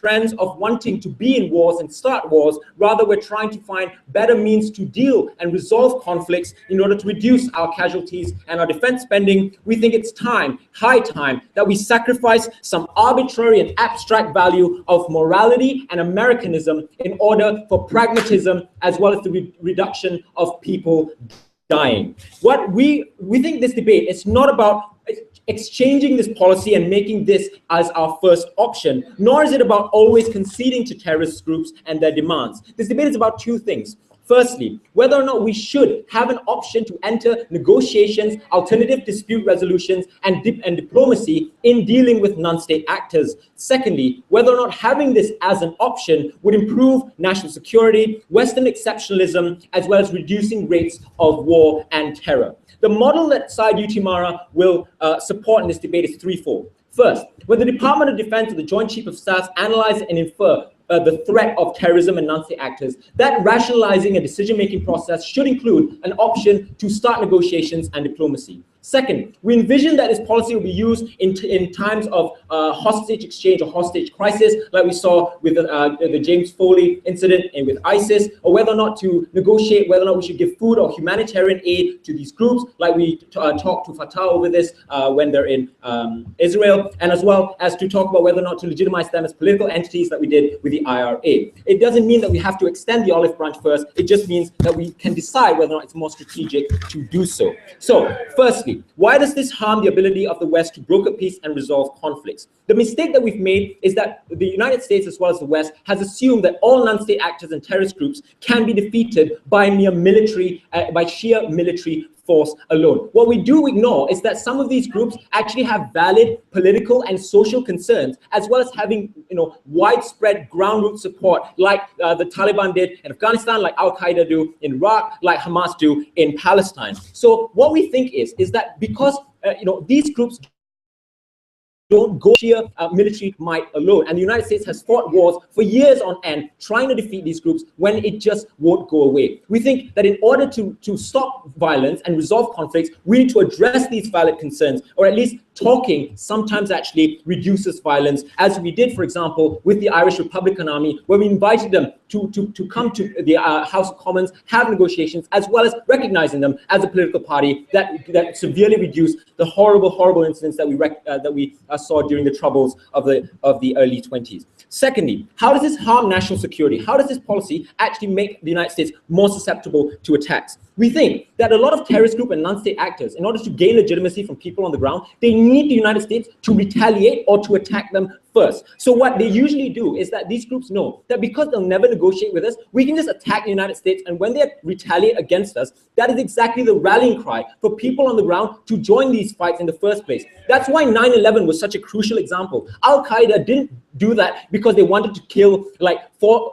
trends of wanting to be in wars and start wars. Rather, we're trying to find better means to deal and resolve conflicts in order to reduce our casualties and our defense spending. We think it's time, high time, that we sacrifice some arbitrary and abstract value of morality and Americanism in order for pragmatism, as well as the reduction of people dying. What we think this debate is not about exchanging this policy and making this as our first option, nor is it about always conceding to terrorist groups and their demands. This debate is about two things. Firstly, whether or not we should have an option to enter negotiations, alternative dispute resolutions, and diplomacy in dealing with non-state actors. Secondly, whether or not having this as an option would improve national security, Western exceptionalism, as well as reducing rates of war and terror. The model that Syed Utimara will support in this debate is threefold. First, when the Department of Defense or the Joint Chief of Staff analyze and infer the threat of terrorism and non-state actors, that rationalizing and decision-making process should include an option to start negotiations and diplomacy. Second, we envision that this policy will be used in times of hostage exchange or hostage crisis, like we saw with the James Foley incident and with ISIS, or whether or not to negotiate whether or not we should give food or humanitarian aid to these groups, like we talked to Fatah over this when they're in Israel, and as well as to talk about whether or not to legitimize them as political entities that we did with the IRA. It doesn't mean that we have to extend the olive branch first. It just means that we can decide whether or not it's more strategic to do so. So, firstly, why does this harm the ability of the West to broker peace and resolve conflicts? The mistake that we've made is that the United States, as well as the West, has assumed that all non-state actors and terrorist groups can be defeated by by sheer military force alone. What we do ignore is that some of these groups actually have valid political and social concerns, as well as having widespread ground root support, like the Taliban did in Afghanistan, like Al Qaeda do in Iraq, like Hamas do in Palestine. So what we think is that because these groups don't go sheer military might alone, and the United States has fought wars for years on end trying to defeat these groups when it just won't go away. We think that in order to stop violence and resolve conflicts, we need to address these valid concerns, or at least talking sometimes actually reduces violence, as we did, for example, with the Irish Republican Army, where we invited them to come to the House of Commons, have negotiations, as well as recognizing them as a political party that severely reduced the horrible incidents that we saw during the troubles of the early 20s. Secondly, how does this harm national security? How does this policy actually make the United States more susceptible to attacks? We think that a lot of terrorist groups and non-state actors, in order to gain legitimacy from people on the ground, they need the United States to retaliate or to attack them first. So what they usually do is that these groups know that because they'll never negotiate with us, we can just attack the United States, and when they retaliate against us, that is exactly the rallying cry for people on the ground to join these fights in the first place. That's why 9/11 was such a crucial example. Al Qaeda didn't do that because they wanted to kill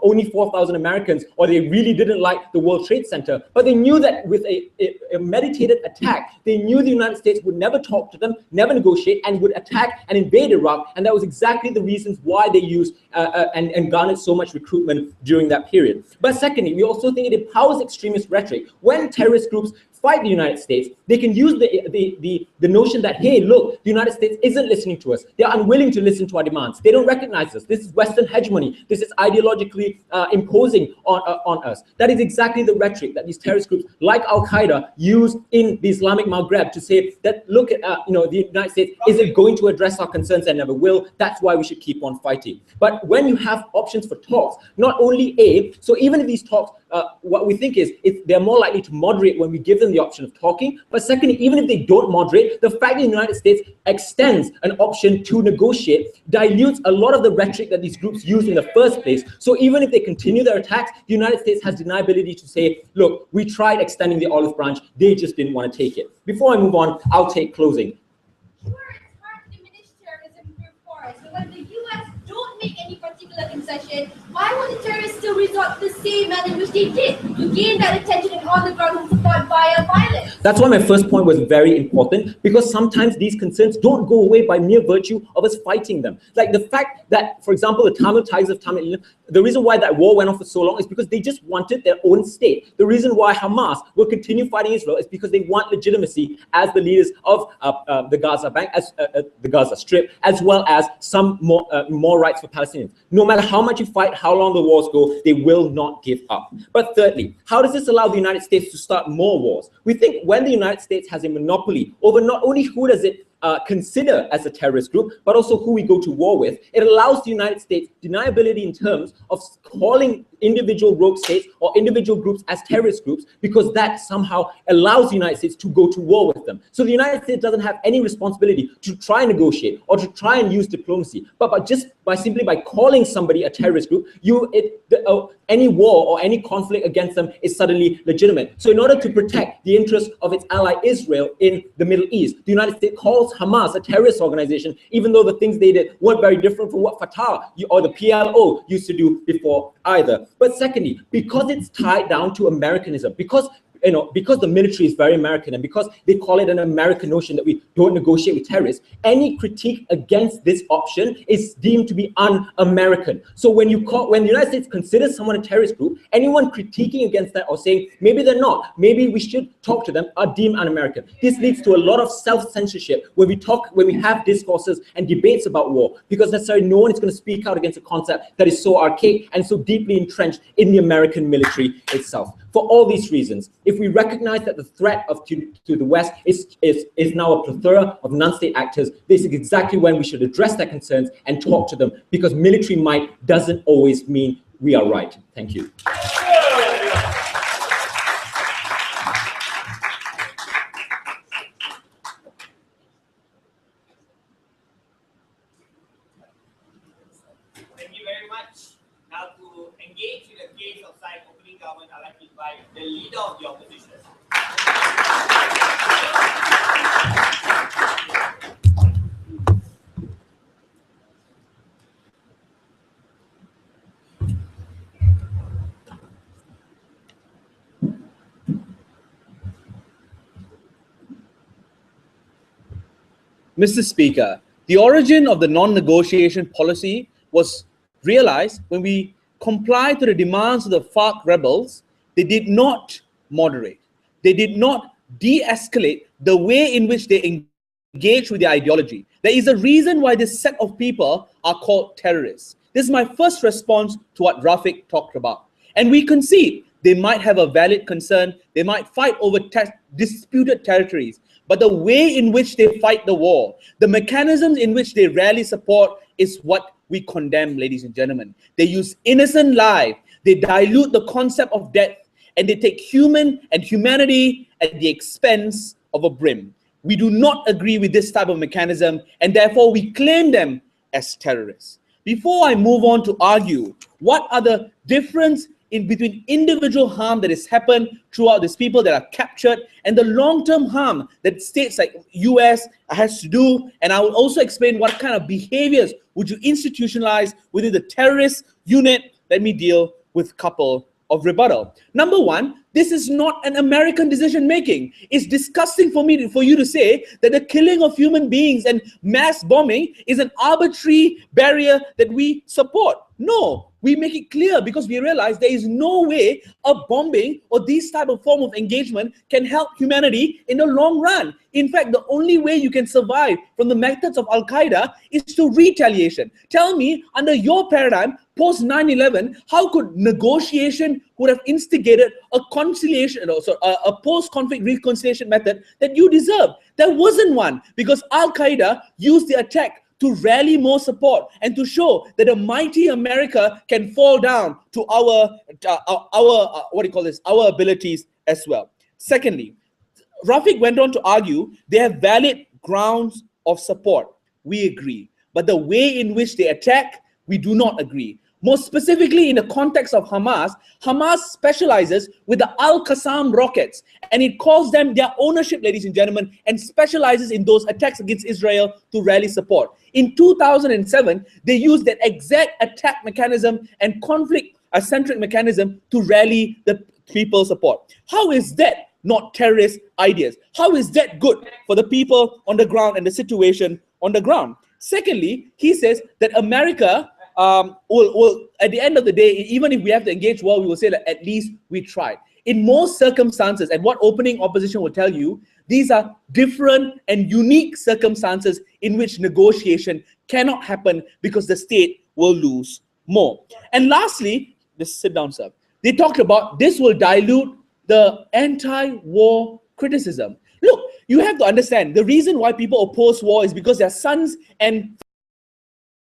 only 4,000 Americans, or they really didn't like the World Trade Center, but they knew that with a meditated attack, they knew the United States would never talk to them, never negotiate, and would attack and invade Iraq, and that was exactly the reasons why they used and garnered so much recruitment during that period. But secondly, we also think it empowers extremist rhetoric. When terrorist groups fight the United States, they can use the notion that, hey, look, the United States isn't listening to us. They're unwilling to listen to our demands. They don't recognize us. This is Western hegemony. This is ideologically imposing on us. That is exactly the rhetoric that these terrorist groups like Al Qaeda use in the Islamic Maghreb to say that, look, at the United States isn't going to address our concerns and never will. That's why we should keep on fighting. But when you have options for talks, not only so even if these talks, what we think is they're more likely to moderate when we give them the option of talking. But secondly, even if they don't moderate, the fact that the United States extends an option to negotiate dilutes a lot of the rhetoric that these groups use in the first place. So even if they continue their attacks, the United States has deniability to say, look, we tried extending the olive branch, they just didn't want to take it. Before I move on, I'll take closing. Sure, it's hard to diminish terrorism through force. So when the US don't make any particular concession, why would the terrorists still resort to the same manner in which they did to gain that attention and on the ground support via violence? That's why my first point was very important, because sometimes these concerns don't go away by mere virtue of us fighting them. Like the fact that, for example, the Tamil Tigers of Tamil, the reason why that war went on for so long is because they just wanted their own state. The reason why Hamas will continue fighting Israel is because they want legitimacy as the leaders of the Gaza Bank, as the Gaza Strip, as well as some more rights for Palestinians. No matter how much you fight, how long the wars go, they will not give up. But thirdly, how does this allow the United States to start more wars? We think when the United States has a monopoly over not only who does it consider as a terrorist group, but also who we go to war with, it allows the United States deniability in terms of calling individual rogue states or individual groups as terrorist groups, because that somehow allows the United States to go to war with them. So the United States doesn't have any responsibility to try and negotiate or to try and use diplomacy, but just simply by calling somebody a terrorist group, any war or any conflict against them is suddenly legitimate. So in order to protect the interests of its ally Israel in the Middle East, the United States calls Hamas a terrorist organization, even though the things they did weren't very different from what Fatah or the PLO used to do before either. But secondly, because it's tied down to Americanism, because the military is very American, and because they call it an American notion that we don't negotiate with terrorists, any critique against this option is deemed to be un-American. So when the United States considers someone a terrorist group, anyone critiquing against that or saying maybe they're not, maybe we should talk to them, are deemed un-American. This leads to a lot of self-censorship when we have discourses and debates about war, because necessarily no one is going to speak out against a concept that is so archaic and so deeply entrenched in the American military itself. For all these reasons, if we recognize that the threat to the West is now a plethora of non-state actors, this is exactly when we should address their concerns and talk to them, because military might doesn't always mean we are right. Thank you. Thank you very much. Now to engage in the case of side opening government, I'd like to invite the leader of the opposition. Mr. Speaker, the origin of the non-negotiation policy was realized when we complied to the demands of the FARC rebels. They did not moderate. They did not de-escalate the way in which they engage with their ideology. There is a reason why this set of people are called terrorists. This is my first response to what Rafiq talked about. And we concede they might have a valid concern. They might fight over disputed territories. But the way in which they fight the war, the mechanisms in which they rally support is what we condemn, ladies and gentlemen. They use innocent life. They dilute the concept of death, and they take human and humanity at the expense of a brim. We do not agree with this type of mechanism, and therefore we claim them as terrorists. Before I move on to argue what are the difference in between individual harm that has happened throughout these people that are captured and the long-term harm that states like US has to do, and I will also explain what kind of behaviors would you institutionalize within the terrorist unit, let me deal with a couple of rebuttal. Number one, this is not an American decision making. It's disgusting for you to say that the killing of human beings and mass bombing is an arbitrary barrier that we support. No, we make it clear because we realize there is no way a bombing or this type of form of engagement can help humanity in the long run. In fact, the only way you can survive from the methods of Al-Qaeda is through retaliation. Tell me, under your paradigm, post 9/11, how could negotiation would have instigated a conciliation, a post-conflict reconciliation method that you deserve? There wasn't one, because Al-Qaeda used the attack to rally more support and to show that a mighty America can fall down to our abilities as well. Secondly, Rafiq went on to argue they have valid grounds of support. We agree. But the way in which they attack, we do not agree. More specifically, in the context of Hamas, Hamas specializes with the Al-Qassam rockets, and it calls them their ownership, ladies and gentlemen, and specializes in those attacks against Israel to rally support. In 2007, they used that exact attack mechanism and conflict-centric mechanism to rally the people's support. How is that not terrorist ideas? How is that good for the people on the ground and the situation on the ground? Secondly, he says that America we'll, at the end of the day, even if we have to engage war, we will say that at least we tried. In most circumstances, and what opening opposition will tell you, these are different and unique circumstances in which negotiation cannot happen because the state will lose more. And lastly, just sit down, sir. They talked about this will dilute the anti-war criticism. Look, you have to understand, the reason why people oppose war is because their sons and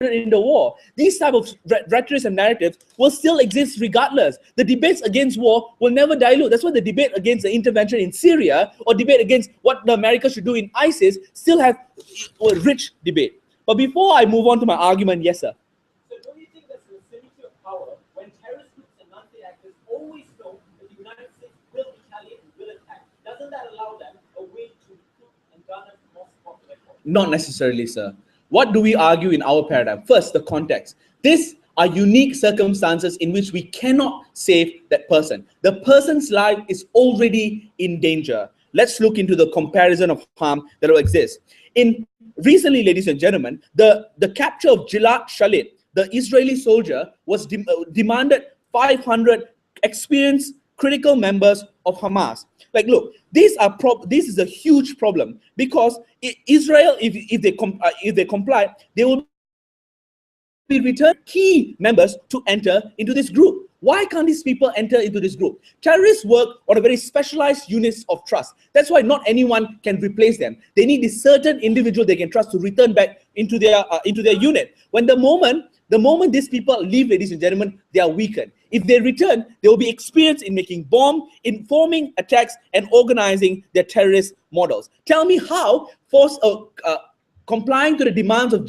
in the war. These type of rhetoric and narratives will still exist regardless. The debates against war will never dilute. That's why the debate against the intervention in Syria or debate against what the America should do in ISIS still have a rich debate. But before I move on to my argument, yes, sir. So don't you think that's the symmetry of power when terrorist groups and non-state actors always know that the United States will retaliate and will attack? Doesn't that allow them a way to recruit and garner more support for their cause? Not necessarily, sir. What do we argue in our paradigm? First, the context. These are unique circumstances in which we cannot save that person. The person's life is already in danger. Let's look into the comparison of harm that will exist. Recently, ladies and gentlemen, the capture of Gilad Shalit, the Israeli soldier, was demanded 500 experienced critical members of Hamas. Like, look, this is a huge problem because Israel, if they comply, they will be returned key members to enter into this group. Why can't these people enter into this group? Terrorists work on a very specialized units of trust. That's why not anyone can replace them. They need a certain individual they can trust to return back into their unit. When the moment these people leave, ladies and gentlemen, they are weakened. If they return, they will be experienced in making bomb, informing attacks, and organizing their terrorist models. Tell me how complying to the demands of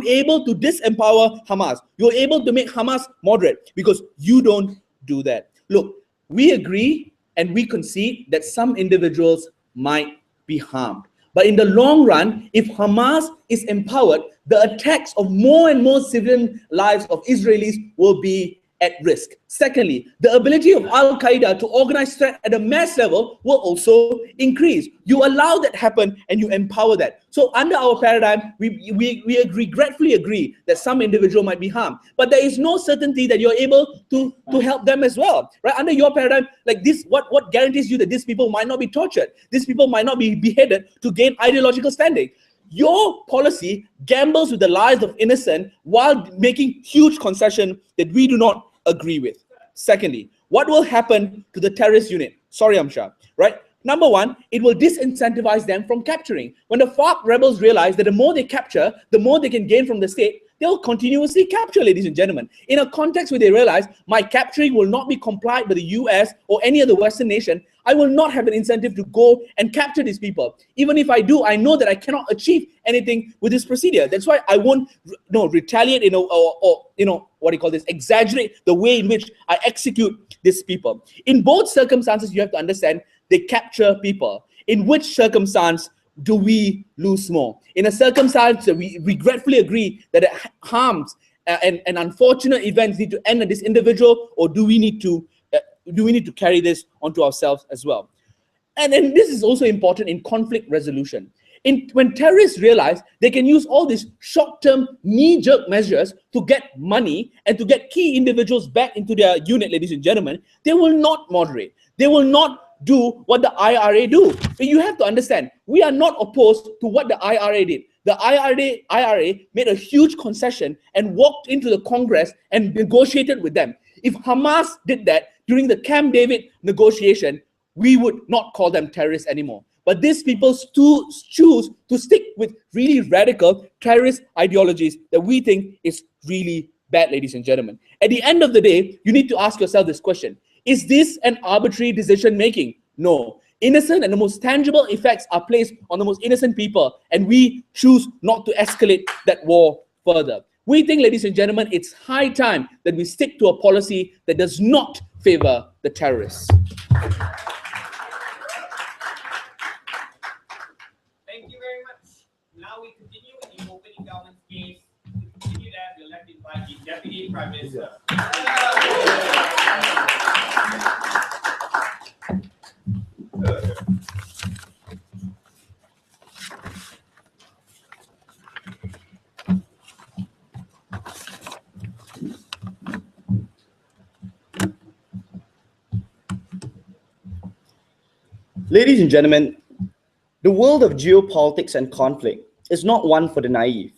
able to disempower Hamas. You're able to make Hamas moderate because you don't do that. Look, we agree and we concede that some individuals might be harmed. But in the long run, if Hamas is empowered, the attacks of more and more civilian lives of Israelis will be at risk. Secondly, the ability of Al-Qaeda to organize threat at a mass level will also increase. You allow that happen and you empower that. So under our paradigm, we regretfully agree that some individual might be harmed, but there is no certainty that you're able to help them as well, right? Under your paradigm, like this, what guarantees you that these people might not be tortured? These people might not be beheaded to gain ideological standing. Your policy gambles with the lives of innocent while making huge concession that we do not agree with. Secondly, what will happen to the terrorist unit? Sorry, Amsha, right? Number one, it will disincentivize them from capturing. When the FARC rebels realize that the more they capture, the more they can gain from the state, they'll continuously capture, ladies and gentlemen. In a context where they realize my capturing will not be complied by the US or any other Western nation, I will not have an incentive to go and capture these people. Even if I do, I know that I cannot achieve anything with this procedure. That's why I won't retaliate, exaggerate the way in which I execute these people. In both circumstances, you have to understand they capture people. In which circumstance do we lose more? In a circumstance that we regretfully agree that it harms and unfortunate events need to end on this individual, or do we need to carry this onto ourselves as well? And this is also important in conflict resolution. When terrorists realize they can use all these short-term knee-jerk measures to get money and to get key individuals back into their unit, ladies and gentlemen, they will not moderate. They will not do what the IRA do. But you have to understand, we are not opposed to what the IRA did. The IRA made a huge concession and walked into the Congress and negotiated with them. If Hamas did that during the Camp David negotiation, we would not call them terrorists anymore. But these people choose to stick with really radical terrorist ideologies that we think is really bad, ladies and gentlemen. At the end of the day, you need to ask yourself this question. Is this an arbitrary decision making? No. Innocent and the most tangible effects are placed on the most innocent people, and we choose not to escalate that war further. We think, ladies and gentlemen, it's high time that we stick to a policy that does not favor the terrorists. Thank you very much. Now we continue with the opening government's case. To continue that, we'll have to invite the Deputy Prime Minister. Ladies and gentlemen, the world of geopolitics and conflict is not one for the naive.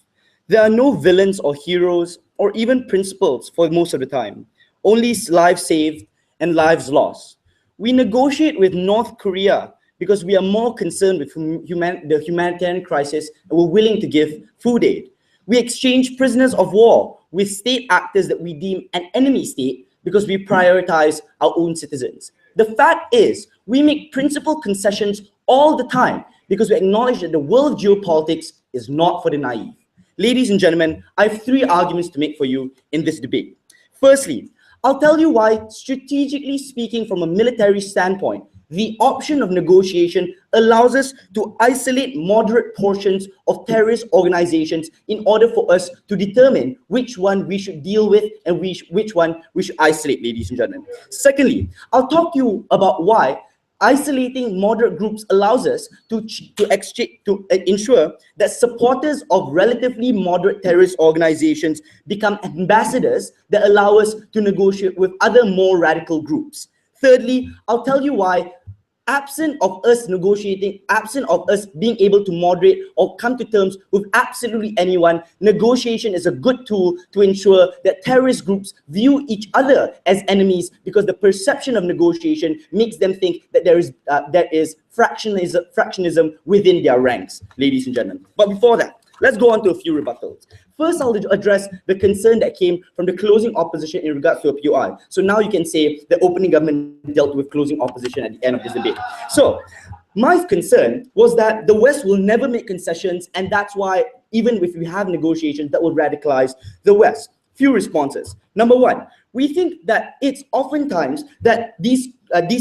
There are no villains or heroes or even principles for most of the time. Only lives saved and lives lost. We negotiate with North Korea because we are more concerned with the humanitarian crisis and we're willing to give food aid. We exchange prisoners of war with state actors that we deem an enemy state because we prioritize our own citizens. The fact is, we make principal concessions all the time because we acknowledge that the world of geopolitics is not for the naive. Ladies and gentlemen, I have 3 arguments to make for you in this debate. Firstly, I'll tell you why, strategically speaking from a military standpoint, the option of negotiation allows us to isolate moderate portions of terrorist organizations in order for us to determine which one we should deal with and which one we should isolate, ladies and gentlemen. Secondly, I'll talk to you about why isolating moderate groups allows us to ensure that supporters of relatively moderate terrorist organizations become ambassadors that allow us to negotiate with other more radical groups. Thirdly, I'll tell you why, absent of us negotiating, absent of us being able to moderate or come to terms with absolutely anyone, negotiation is a good tool to ensure that terrorist groups view each other as enemies because the perception of negotiation makes them think that there is fractionism within their ranks, ladies and gentlemen. But before that, let's go on to a few rebuttals. First, I'll address the concern that came from the closing opposition in regards to a POI. So now you can say the opening government dealt with closing opposition at the end of this debate. So my concern was that the West will never make concessions, and that's why even if we have negotiations, that will radicalize the West. Few responses. Number one, we think that it's oftentimes that these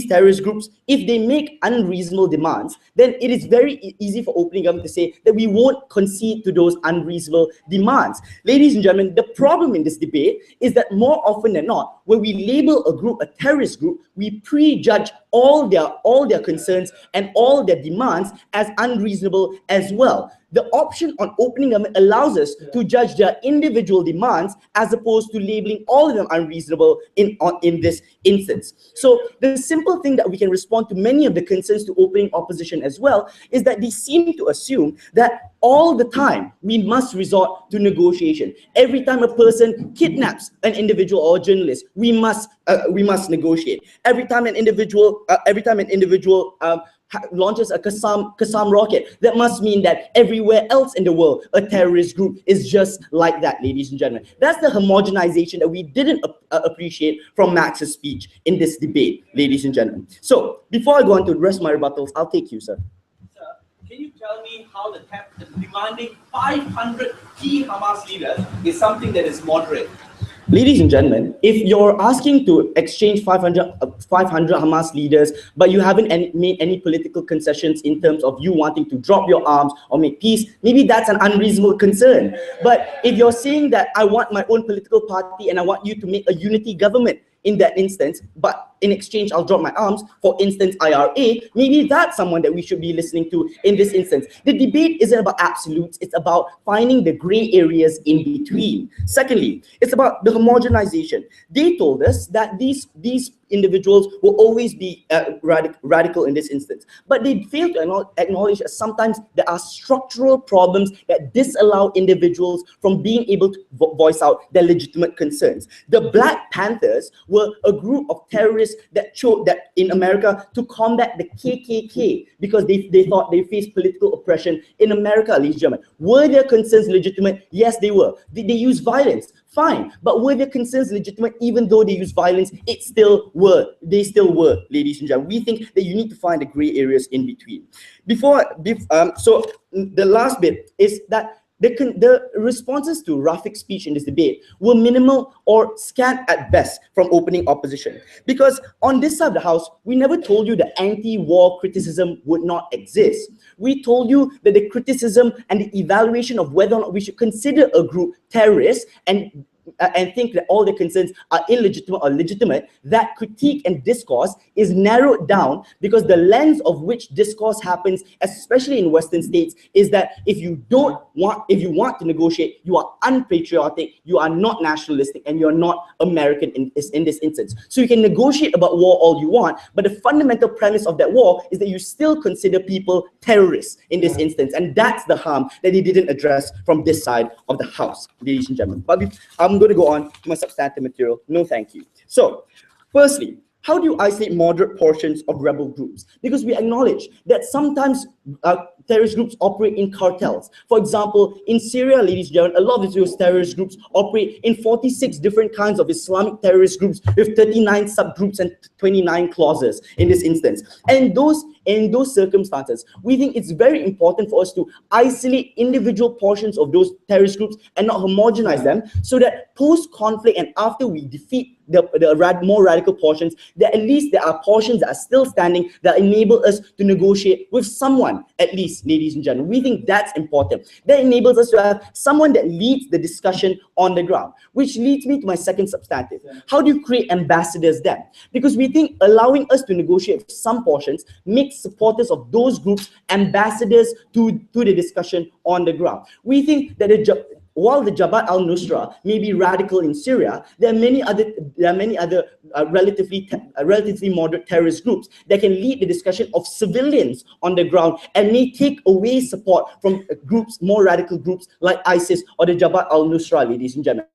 terrorist groups, if they make unreasonable demands, then it is very easy for opening government to say that we won't concede to those unreasonable demands. Ladies and gentlemen, the problem in this debate is that more often than not, when we label a group a terrorist group, we prejudge all their concerns and all their demands as unreasonable as well. The option on opening government allows us to judge their individual demands as opposed to labeling all of them unreasonable in this instance. So the simple thing that we can respond to many of the concerns to opening opposition as well is that they seem to assume that all the time we must resort to negotiation. Every time a person kidnaps an individual or a journalist, we must negotiate. Every time an individual launches a Qassam rocket, that must mean that everywhere else in the world, a terrorist group is just like that, ladies and gentlemen. That's the homogenization that we didn't appreciate from Max's speech in this debate, ladies and gentlemen. So before I go on to the rest of my rebuttals, I'll take you, sir. Sir, can you tell me how the demanding 500 key Hamas leaders is something that is moderate? Ladies and gentlemen, if you're asking to exchange 500 Hamas leaders, but you haven't made any political concessions in terms of you wanting to drop your arms or make peace, maybe that's an unreasonable concern. But if you're saying that I want my own political party and I want you to make a unity government in that instance, but in exchange I'll drop my arms, for instance IRA, maybe that's someone that we should be listening to in this instance. The debate isn't about absolutes, it's about finding the gray areas in between. Secondly, it's about the homogenization. They told us that these individuals will always be radical in this instance, but they fail to acknowledge that sometimes there are structural problems that disallow individuals from being able to voice out their legitimate concerns. The Black Panthers were a group of terrorists that chose that in America to combat the KKK because they thought they faced political oppression in America, ladies and gentlemen. Were their concerns legitimate? Yes, they were. Did they use violence? Fine, but were their concerns legitimate even though they used violence? They still were, ladies and gentlemen. We think that you need to find the gray areas in between. So the last bit is that the responses to Rafiq's speech in this debate were minimal or scant at best from opening opposition. Because on this side of the house, we never told you that anti-war criticism would not exist. We told you that the criticism and the evaluation of whether or not we should consider a group terrorist and and think that all their concerns are illegitimate or legitimate, that critique and discourse is narrowed down because the lens of which discourse happens, especially in Western states, is that if you want to negotiate, you are unpatriotic, you are not nationalistic, and you're not American in this instance. So you can negotiate about war all you want, but the fundamental premise of that war is that you still consider people terrorists in this instance, and that's the harm that they didn't address from this side of the house, ladies and gentlemen. But I'm going to go on to my substantive material. No, thank you. So, firstly, how do you isolate moderate portions of rebel groups? Because we acknowledge that sometimes terrorist groups operate in cartels. For example, in Syria, ladies and gentlemen, a lot of those terrorist groups operate in 46 different kinds of Islamic terrorist groups with 39 subgroups and 29 clauses in this instance. And in those circumstances, we think it's very important for us to isolate individual portions of those terrorist groups and not homogenize them, so that post-conflict and after we defeat the more radical portions, that at least there are portions that are still standing that enable us to negotiate with someone, at least, ladies and gentlemen. We think that's important. That enables us to have someone that leads the discussion on the ground, which leads me to my second substantive. How do you create ambassadors then? Because we think allowing us to negotiate with some portions makes supporters of those groups ambassadors to the discussion on the ground. We think that while the Jabhat al-Nusra may be radical in Syria, there are many other relatively moderate terrorist groups that can lead the discussion of civilians on the ground and may take away support from more radical groups like ISIS or the Jabhat al-Nusra, ladies and gentlemen.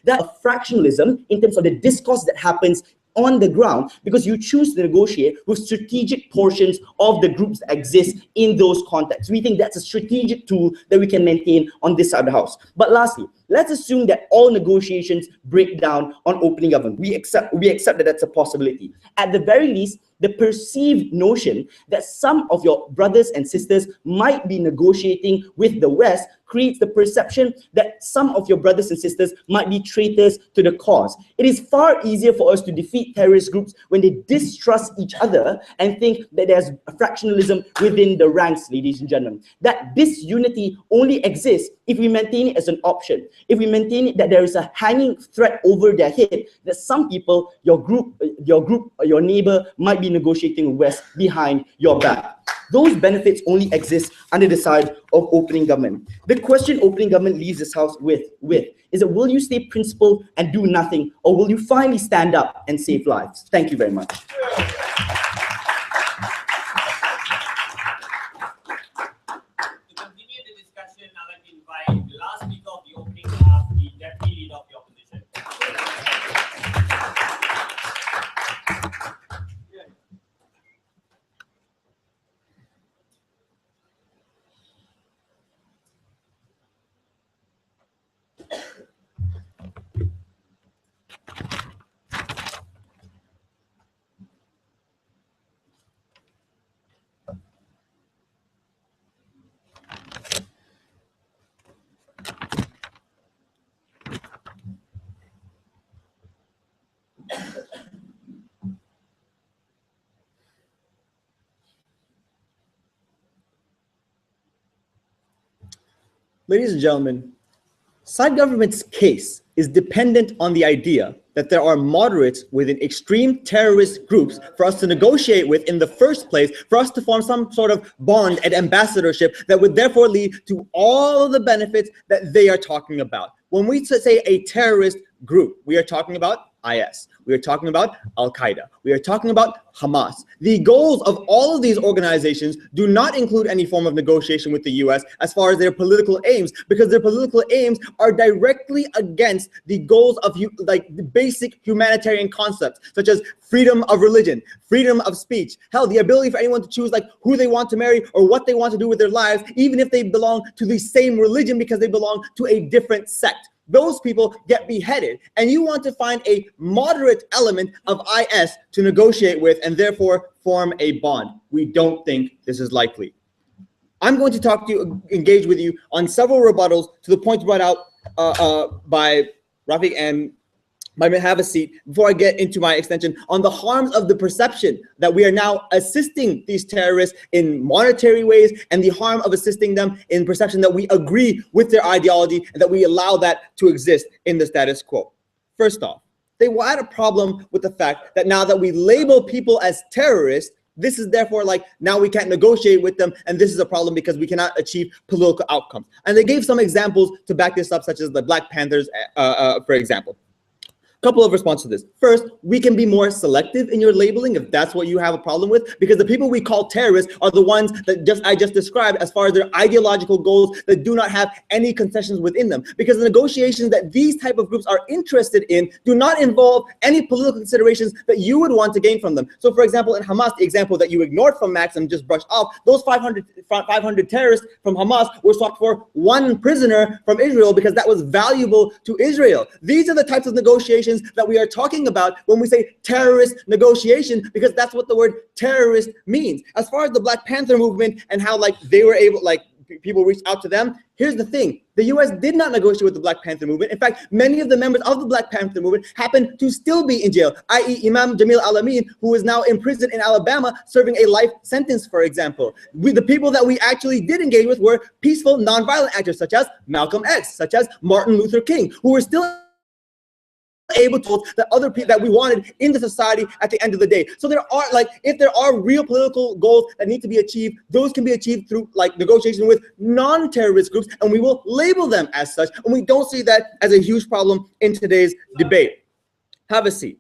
That fractionalism in terms of the discourse that happens on the ground, because you choose to negotiate with strategic portions of the groups that exist in those contexts. We think that's a strategic tool that we can maintain on this side of the house. But lastly, let's assume that all negotiations break down on opening government. We accept that that's a possibility. At the very least, the perceived notion that some of your brothers and sisters might be negotiating with the West creates the perception that some of your brothers and sisters might be traitors to the cause. It is far easier for us to defeat terrorist groups when they distrust each other and think that there's fractionalism within the ranks, ladies and gentlemen. That disunity only exists if we maintain it as an option. If we maintain it that there is a hanging threat over their head that some people, your group, your neighbor might be negotiating with West behind your back. Those benefits only exist under the side of opening government. The question opening government leaves this house with is that will you stay principled and do nothing, or will you finally stand up and save lives? Thank you very much. To continue the discussion, I'd like to invite the last speaker of the opening half, the deputy leader of the opposition. Ladies and gentlemen, side government's case is dependent on the idea that there are moderates within extreme terrorist groups for us to negotiate with in the first place, for us to form some sort of bond and ambassadorship that would therefore lead to all of the benefits that they are talking about. When we say a terrorist group, we are talking about IS. We are talking about Al-Qaeda. We are talking about Hamas. The goals of all of these organizations do not include any form of negotiation with the US as far as their political aims, because their political aims are directly against the goals of the basic humanitarian concepts, such as freedom of religion, freedom of speech, hell, the ability for anyone to choose who they want to marry or what they want to do with their lives, even if they belong to the same religion because they belong to a different sect. Those people get beheaded, and you want to find a moderate element of IS to negotiate with and therefore form a bond. We don't think this is likely. I'm going to engage with you on several rebuttals to the points brought out by Rafiq and have a seat before I get into my extension on the harms of the perception that we are now assisting these terrorists in monetary ways, and the harm of assisting them in perception that we agree with their ideology and that we allow that to exist in the status quo. First off, they had a problem with the fact that now that we label people as terrorists, this is therefore like now we can't negotiate with them, and this is a problem because we cannot achieve political outcomes. And they gave some examples to back this up, such as the Black Panthers, for example. Couple of responses to this. First, we can be more selective in your labeling if that's what you have a problem with, because the people we call terrorists are the ones that I just described as far as their ideological goals that do not have any concessions within them. Because the negotiations that these type of groups are interested in do not involve any political considerations that you would want to gain from them. So for example, in Hamas, the example that you ignored from Max and just brushed off, those 500 terrorists from Hamas were swapped for one prisoner from Israel because that was valuable to Israel. These are the types of negotiations that we are talking about when we say terrorist negotiation, because that's what the word terrorist means. As far as the Black Panther movement and how like they were able, like people reached out to them, here's the thing. The US did not negotiate with the Black Panther movement. In fact, many of the members of the Black Panther movement happen to still be in jail, i.e. Imam Jamil Al-Amin, who is now in prison in Alabama serving a life sentence, for example. The people that we actually did engage with were peaceful, nonviolent actors such as Malcolm X, such as Martin Luther King, who were still able to that other people that we wanted in the society at the end of the day. So there are like, if there are real political goals that need to be achieved, those can be achieved through like negotiation with non-terrorist groups, and we will label them as such. And we don't see that as a huge problem in today's debate. Have a seat.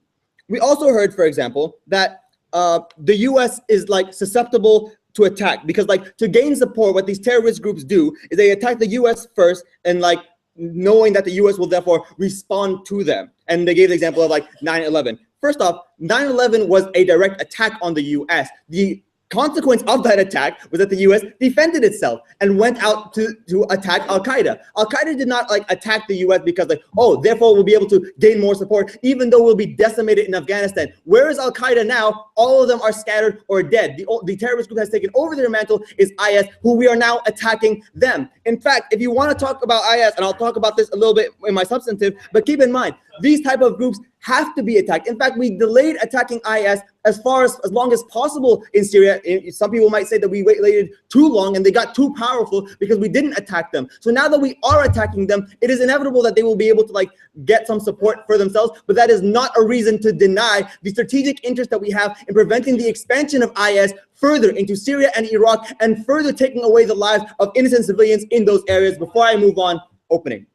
We also heard, for example, that the US is like susceptible to attack because like to gain support, what these terrorist groups do is they attack the US first, and like knowing that the US will therefore respond to them. And they gave the example of like 9/11. First off, 9/11 was a direct attack on the US. The consequence of that attack was that the US defended itself and went out to attack Al-Qaeda. Al-Qaeda did not like attack the US because like, oh, therefore we'll be able to gain more support, even though we'll be decimated in Afghanistan. Where is Al-Qaeda now? All of them are scattered or dead. The terrorist group has taken over their mantle is IS, who we are now attacking them. In fact, if you want to talk about IS, and I'll talk about this a little bit in my substantive, but keep in mind, these type of groups have to be attacked. In fact, we delayed attacking IS as long as possible in Syria. Some people might say that we waited too long and they got too powerful because we didn't attack them. So now that we are attacking them, it is inevitable that they will be able to like get some support for themselves, but that is not a reason to deny the strategic interest that we have in preventing the expansion of IS further into Syria and Iraq, and further taking away the lives of innocent civilians in those areas. Before I move on, opening.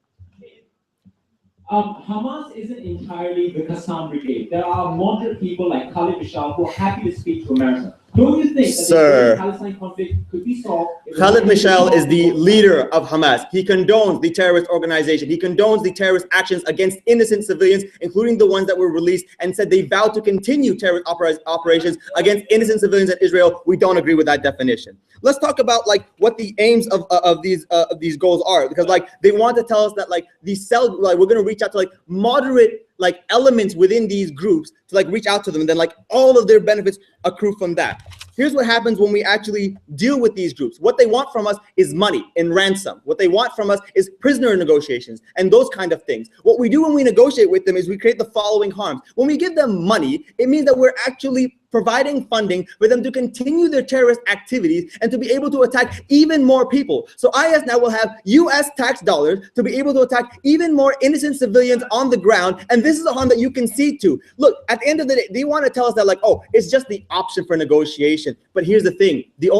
Hamas isn't entirely the Qassam Brigade. There are moderate people like Khalid Mishal who are happy to speak to America. Don't you think that the Palestine conflict could be solved? Khalid Mishal is the leader of Hamas. He condones the terrorist organization. He condones the terrorist actions against innocent civilians, including the ones that were released, and said they vow to continue terrorist operations against innocent civilians in Israel. We don't agree with that definition. Let's talk about like what the aims of these goals are, because like they want to tell us that like we're going to reach out to like moderate like elements within these groups to like reach out to them, and then like all of their benefits accrue from that. Here's what happens when we actually deal with these groups. What they want from us is money and ransom. What they want from us is prisoner negotiations and those kind of things. What we do when we negotiate with them is we create the following harms. When we give them money, it means that we're actually providing funding for them to continue their terrorist activities and to be able to attack even more people. So IS now will have US tax dollars to be able to attack even more innocent civilians on the ground. And this is a harm that you can see too. Look, at the end of the day, they want to tell us that like, oh, it's just the option for negotiation. But here's the thing, the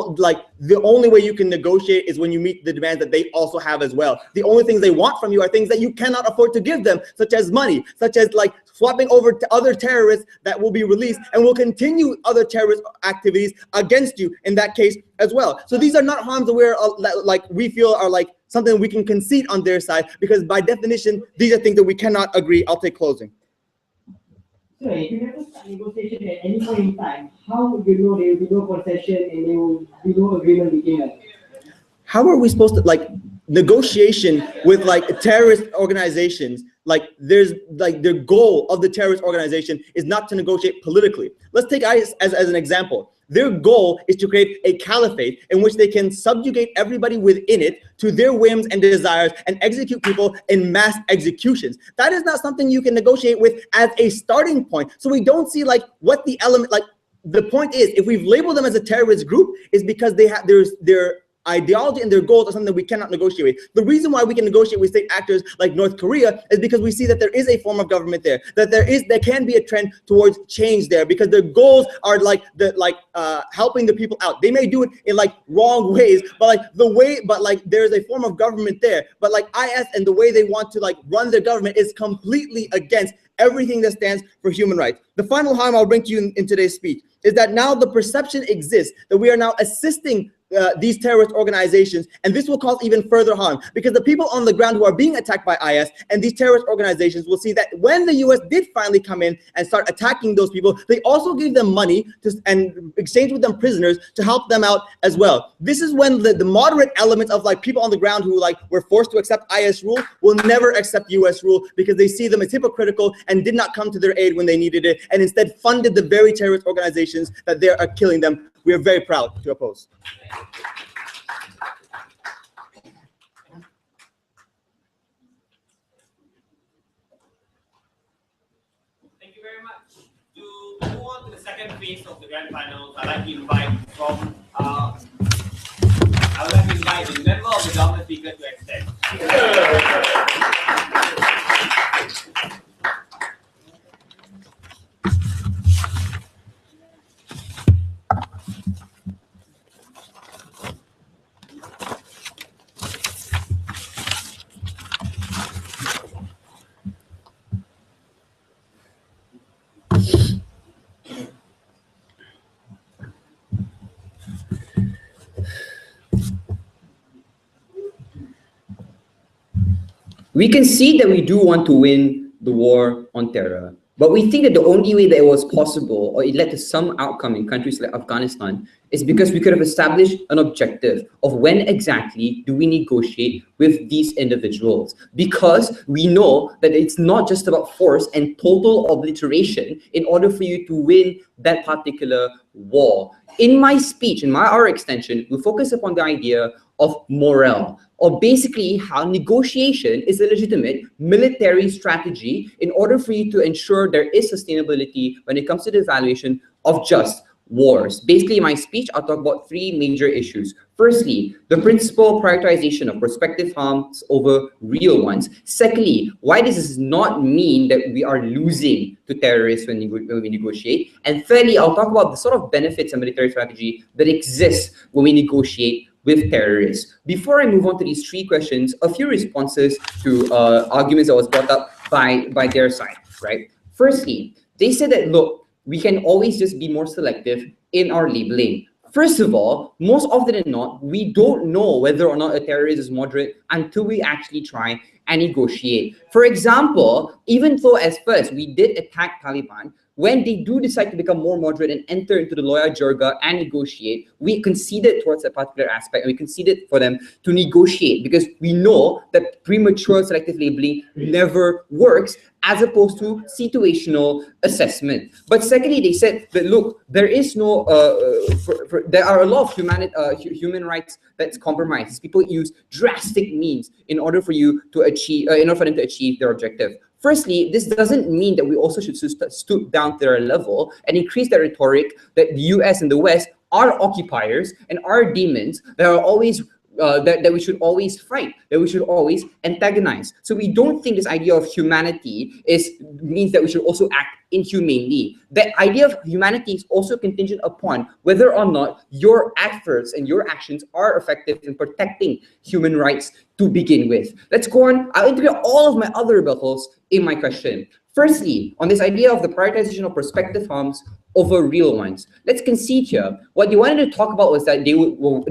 only way you can negotiate is when you meet the demands that they also have as well. The only things they want from you are things that you cannot afford to give them, such as money, such as like swapping over to other terrorists that will be released and will continue other terrorist activities against you in that case as well. So these are not harms that we're we feel are like something we can concede on their side, because by definition, these are things that we cannot agree. I'll take closing. So if you never start negotiation at any point in time, how would you know there will be no concession and there will be no agreement between us? How are we supposed to like negotiation with like terrorist organizations? Like there's like their goal of the terrorist organization is not to negotiate politically. Let's take IS as an example. Their goal is to create a caliphate in which they can subjugate everybody within it to their whims and desires and execute people in mass executions. That is not something you can negotiate with as a starting point. So we don't see like what the element, like the point is, if we've labeled them as a terrorist group, is because they have their ideology and their goals are something that we cannot negotiate with. The reason why we can negotiate with state actors like North Korea is because we see that there is a form of government there, that there can be a trend towards change there, because their goals are helping the people out. They may do it in like wrong ways, but there's a form of government there. But like IS and the way they want to like run their government is completely against everything that stands for human rights. The final harm I'll bring to you in today's speech is that now the perception exists that we are now assisting these terrorist organizations, and this will cause even further harm, because the people on the ground who are being attacked by IS and these terrorist organizations will see that when the US did finally come in and start attacking those people, they also gave them money and exchange with them prisoners to help them out as well. This is when the moderate elements of like people on the ground who like were forced to accept IS rule will never accept US rule, because they see them as hypocritical and did not come to their aid when they needed it, and instead funded the very terrorist organizations that they are killing them. We are very proud to oppose. Thank you very much. To move on to the second phase of the grand finals, I'd like to invite the member of the government speaker to extend. We can see that we do want to win the war on terror, but we think that the only way that it was possible, or it led to some outcome in countries like Afghanistan, is because we could have established an objective of when exactly do we negotiate with these individuals. Because we know that it's not just about force and total obliteration in order for you to win that particular war. In my speech, in our extension, we focus upon the idea of morale, or basically how negotiation is a legitimate military strategy in order for you to ensure there is sustainability when it comes to the evaluation of just wars. Basically, in my speech, I'll talk about three major issues. Firstly, the principal prioritization of prospective harms over real ones. Secondly, why does this not mean that we are losing to terrorists when we negotiate? And thirdly, I'll talk about the sort of benefits of military strategy that exists when we negotiate with terrorists. Before I move on to these three questions, a few responses to arguments that was brought up by their side, right? Firstly, they said that, look, we can always just be more selective in our labeling. First of all, most often than not, we don't know whether or not a terrorist is moderate until we actually try and negotiate. For example, even though as first we did attack Taliban, when they do decide to become more moderate and enter into the Loya Jirga and negotiate, we conceded towards a particular aspect, and we conceded for them to negotiate, because we know that premature selective labeling never works, as opposed to situational assessment. But secondly, they said that, look, there is no, there are a lot of human rights that's compromised. People use drastic means in order for you to achieve, in order for them to achieve their objective. Firstly, this doesn't mean that we also should stoop down to their level and increase the rhetoric that the US and the West are occupiers and are demons that are always that we should always fight, that we should always antagonize. So we don't think this idea of humanity means that we should also act inhumanely. The idea of humanity is also contingent upon whether or not your efforts and your actions are effective in protecting human rights to begin with. Let's go on. I'll integrate all of my other rebuttals in my question. Firstly, on this idea of the prioritization of prospective harms over real ones, let's concede here. What they wanted to talk about was that they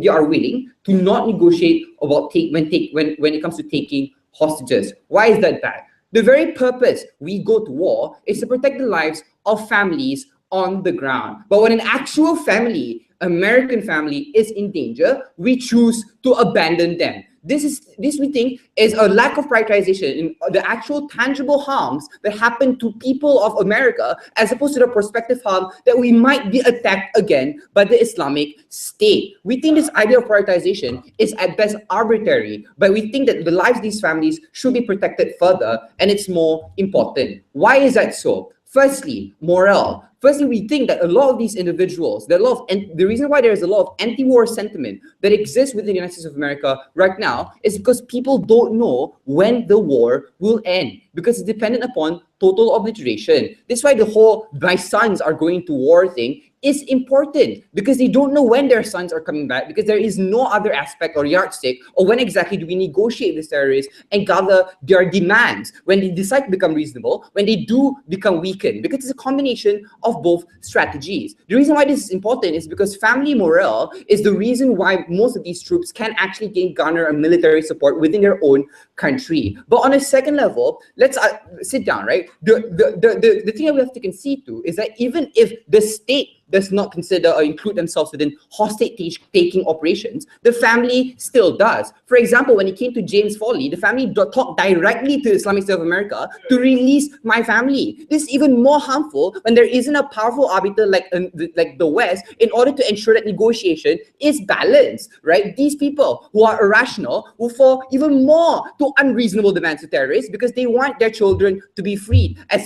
are willing to not negotiate about when it comes to taking hostages. Why is that bad? The very purpose we go to war is to protect the lives of families on the ground. But when an actual family, American family, is in danger, we choose to abandon them. This we think is a lack of prioritization in the actual tangible harms that happen to people of America, as opposed to the prospective harm that we might be attacked again by the Islamic State. We think this idea of prioritization is at best arbitrary, but we think that the lives of these families should be protected further, and it's more important. Why is that so? Firstly, morale. Firstly, we think that a lot of these individuals, the reason why there is a lot of anti-war sentiment that exists within the United States of America right now is because people don't know when the war will end, because it's dependent upon total obliteration. That's why the whole "my sons are going to war" thing is important, because they don't know when their sons are coming back, because there is no other aspect or yardstick or when exactly do we negotiate with terrorists and gather their demands when they decide to become reasonable, when they do become weakened, because it's a combination of both strategies. The reason why this is important is because family morale is the reason why most of these troops can actually garner a military support within their own country. But on a second level, let's sit down, right? The thing that we have to concede to is that even if the state does not consider or include themselves within hostage-taking operations, the family still does. For example, when it came to James Foley, the family talked directly to the Islamic State of America to release my family. This is even more harmful when there isn't a powerful arbiter like the West in order to ensure that negotiation is balanced, right? These people who are irrational will fall even more to unreasonable demands to terrorists because they want their children to be freed as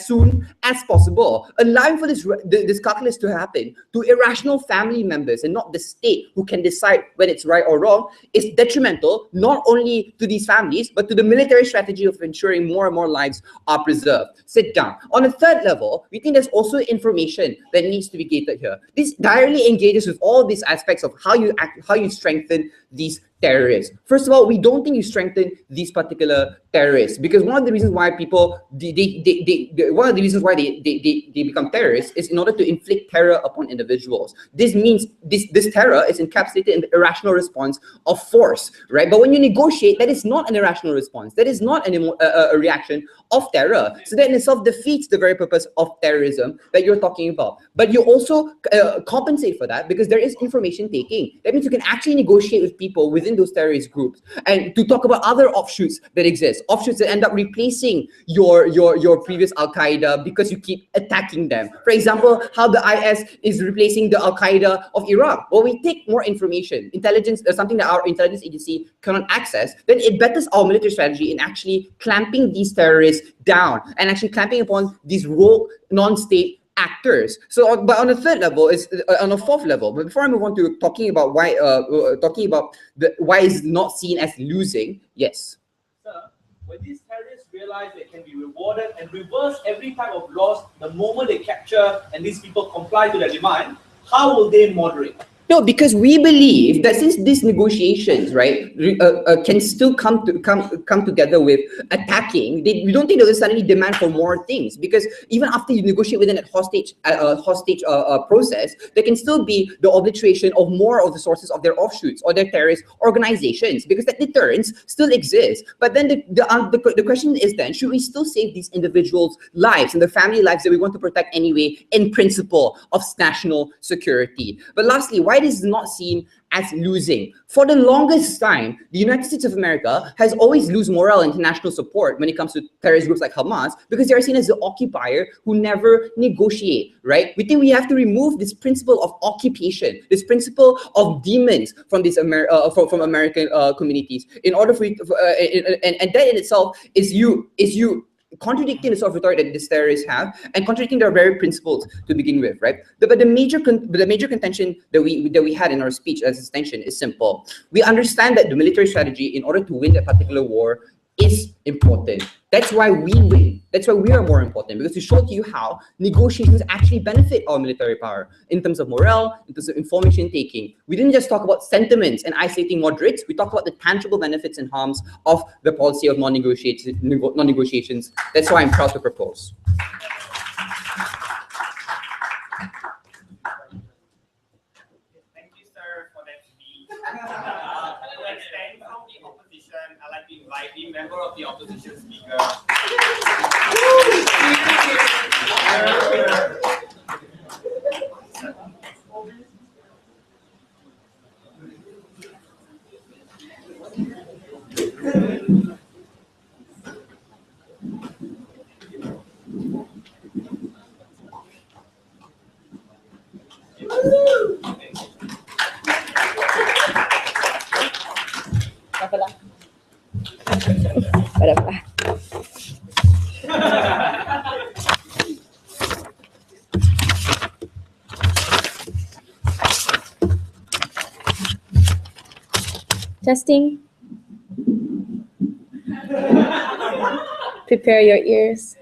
soon as possible. Allowing for this calculus to happen to irrational family members and not the state who can decide when it's right or wrong is detrimental not only to these families but to the military strategy of ensuring more and more lives are preserved. Sit down. On a third level, we think there's also information that needs to be gathered here. This directly engages with all these aspects of how you strengthen these terrorists. First of all, we don't think you strengthen these particular terrorists, because one of the reasons why people they become terrorists is in order to inflict terror upon individuals. This means this terror is encapsulated in the irrational response of force, right? But when you negotiate, that is not an irrational response. That is not a reaction of terror. So that in itself defeats the very purpose of terrorism that you're talking about. But you also compensate for that because there is information taking. That means you can actually negotiate with people within those terrorist groups and to talk about other offshoots that exist, offshoots that end up replacing your previous Al-Qaeda because you keep attacking them. For example, how the IS is replacing the Al-Qaeda of Iraq. Well, we take more information, intelligence, something that our intelligence agency cannot access, then it betters our military strategy in actually clamping these terrorists down and actually clamping upon these rogue non-state actors. So, but on a third level, is on a fourth level. But before I move on to talking about why is not seen as losing, yes. Sir, when these terrorists realize they can be rewarded and reverse every type of loss the moment they capture and these people comply to their demand, how will they moderate? No, because we believe that since these negotiations, right, can still come together with attacking, we don't think they'll suddenly demand for more things. Because even after you negotiate within a hostage process, there can still be the obliteration of more of the sources of their offshoots or their terrorist organizations, because that deterrence still exists. But then the question is then, should we still save these individuals' lives and the family lives that we want to protect anyway in principle of national security? But lastly, why this is not seen as losing? For the longest time, the United States of America has always lost moral and international support when it comes to terrorist groups like Hamas, because they are seen as the occupier who never negotiate, right? We think we have to remove this principle of occupation, this principle of demons from this from American communities in order for and that in itself is you contradicting the sort of rhetoric that these terrorists have and contradicting their very principles to begin with, right? But the major contention that we had in our speech as extension is simple. We understand that the military strategy in order to win that particular war is important. That's why we win. That's why we are more important, because to show to you how negotiations actually benefit our military power in terms of morale, in terms of information taking. We didn't just talk about sentiments and isolating moderates. We talked about the tangible benefits and harms of the policy of non-negotiations. That's why I'm proud to propose. Thank you, sir, for that speech. To extend from the opposition, I'd like to invite the member of the opposition speaker. Testing. Prepare your ears.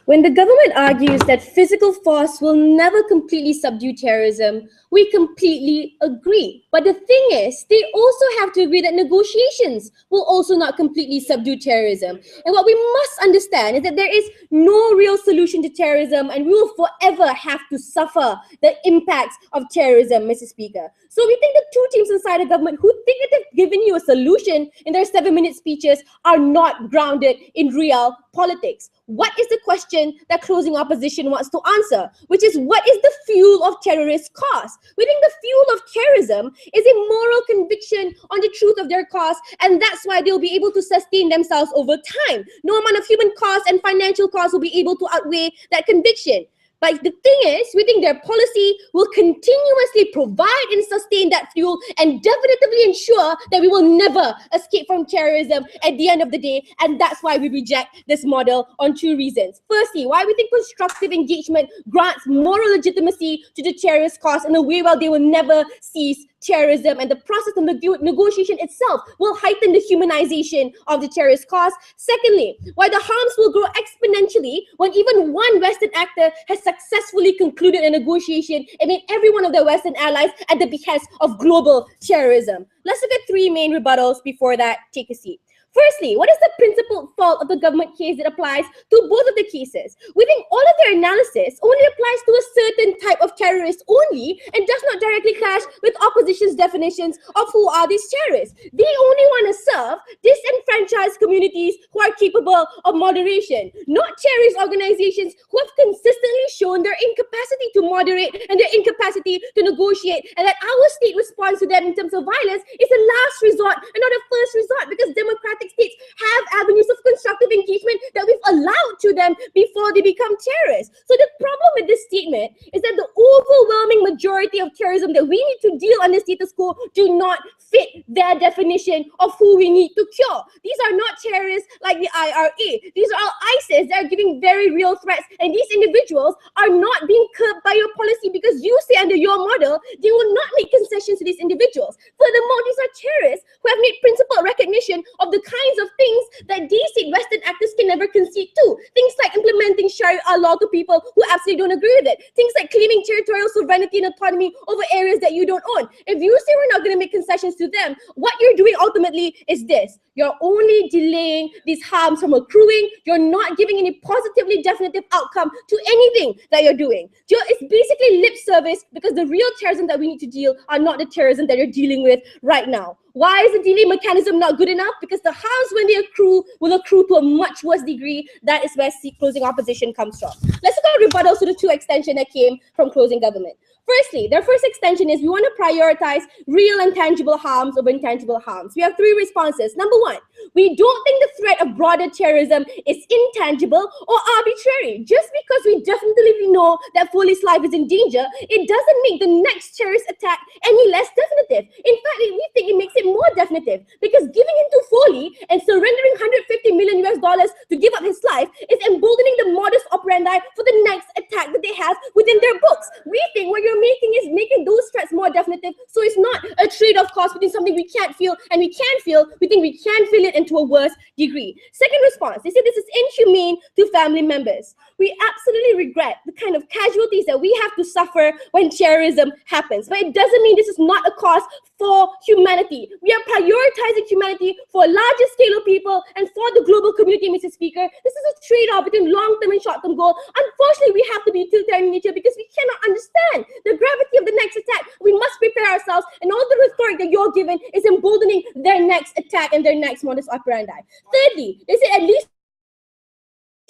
When the government argues that physical force will never completely subdue terrorism, we completely agree. But the thing is, they also have to agree that negotiations will also not completely subdue terrorism. And what we must understand is that there is no real solution to terrorism, and we will forever have to suffer the impacts of terrorism, Mr. Speaker. So we think the two teams inside the government who think that they've given you a solution in their 7-minute speeches are not grounded in real politics. What is the question that closing opposition wants to answer? Which is, what is the fuel of terrorist cause? We think the fuel of terrorism is a moral conviction on the truth of their cause, and that's why they'll be able to sustain themselves over time. No amount of human cost and financial cost will be able to outweigh that conviction. But the thing is, we think their policy will continuously provide and sustain that fuel and definitively ensure that we will never escape from terrorism at the end of the day. And that's why we reject this model on 2 reasons. Firstly, why we think constructive engagement grants moral legitimacy to the terrorist cause in a way where they will never cease terrorism, and the process of negotiation itself will heighten the humanization of the terrorist cause. Secondly, why the harms will grow exponentially when even one Western actor has successfully concluded a negotiation and made every one of their Western allies at the behest of global terrorism. Let's look at 3 main rebuttals before that. Take a seat. Firstly, what is the principal fault of the government case that applies to both of the cases? We think all of their analysis only applies to a certain type of terrorist only and does not directly clash with opposition's definitions of who are these terrorists. They only want to serve disenfranchised communities who are capable of moderation, not terrorist organizations who have consistently shown their incapacity to moderate and their incapacity to negotiate, and that our state response to them in terms of violence is a last resort and not a first resort, because democratic states have avenues of constructive engagement that we've allowed to them before they become terrorists. So the problem with this statement is that the overwhelming majority of terrorism that we need to deal under status quo do not fit their definition of who we need to cure. These are not terrorists like the IRA. These are all ISIS that are giving very real threats, and these individuals are not being curbed by your policy because you say under your model they will not make concessions to these individuals. Furthermore, these are terrorists who have made principled recognition of the kinds of things that these Western actors can never concede to. Things like implementing Sharia law to people who absolutely don't agree with it. Things like claiming territorial sovereignty and autonomy over areas that you don't own. If you say we're not going to make concessions to them, what you're doing ultimately is this. You're only delaying these harms from accruing. You're not giving any positively definitive outcome to anything that you're doing. It's basically lip service, because the real terrorism that we need to deal are not the terrorism that you're dealing with right now. Why is the delay mechanism not good enough? Because the harms, when they accrue, will accrue to a much worse degree. That is where closing opposition comes from. Let's look at rebuttals to the 2 extensions that came from closing government. Firstly, their first extension is we want to prioritize real and tangible harms over intangible harms. We have 3 responses. Number 1, we don't think the threat of broader terrorism is intangible or arbitrary. Just because we definitely know that Foley's life is in danger, it doesn't make the next terrorist attack any less definitive. In fact, we think it makes it more definitive, because giving in to Foley and surrendering $150 million to give up his life is emboldening the modus operandi for the next attack that they have within their books. We think what you're making is making those threats more definitive, so it's not a trade-off cost between something we can't feel and we can feel. We think we can feel it into a worse degree. Second response, they say this is inhumane to family members. We absolutely regret the kind of casualties that we have to suffer when terrorism happens, but it doesn't mean this is not a cause for humanity. We are prioritizing humanity for a larger scale of people and for the global community, Mr. Speaker. This is a trade-off between long-term and short-term goal. Unfortunately, we have to be utilitarian in nature because we cannot understand the gravity of the next attack. We must prepare ourselves, and all the rhetoric that you're given is emboldening their next attack and their next modus operandi. Thirdly, they say at least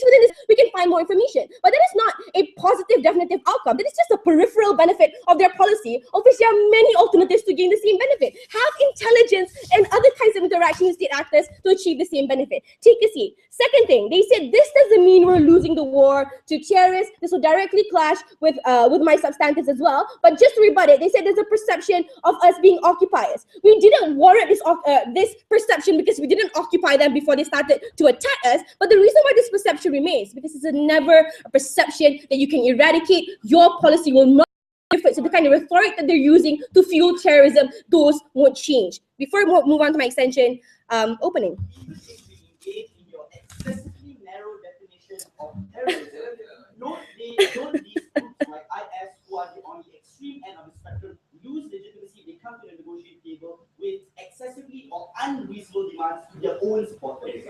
within this, we can find more information. But that is not a positive, definitive outcome. That is just a peripheral benefit of their policy, of which there are many alternatives to gain the same benefit. Have intelligence and other kinds of interaction with state actors to achieve the same benefit. Take a seat. Second thing, they said this doesn't mean we're losing the war to terrorists. This will directly clash with my substantives as well. But just to rebut it, they said there's a perception of us being occupiers. We didn't warrant this perception because we didn't occupy them before they started to attack us. But the reason why this perception remains because it's never a perception that you can eradicate. Your policy will not different. So the kind of rhetoric that they're using to fuel terrorism, those won't change. Before I move on to my extension opening. Even if we engage in your excessively narrow definition of terrorism, don't these groups like IS, who are on the extreme end of the spectrum, lose legitimacy if they come to the negotiating table with excessively or unreasonable demands to their own supporters?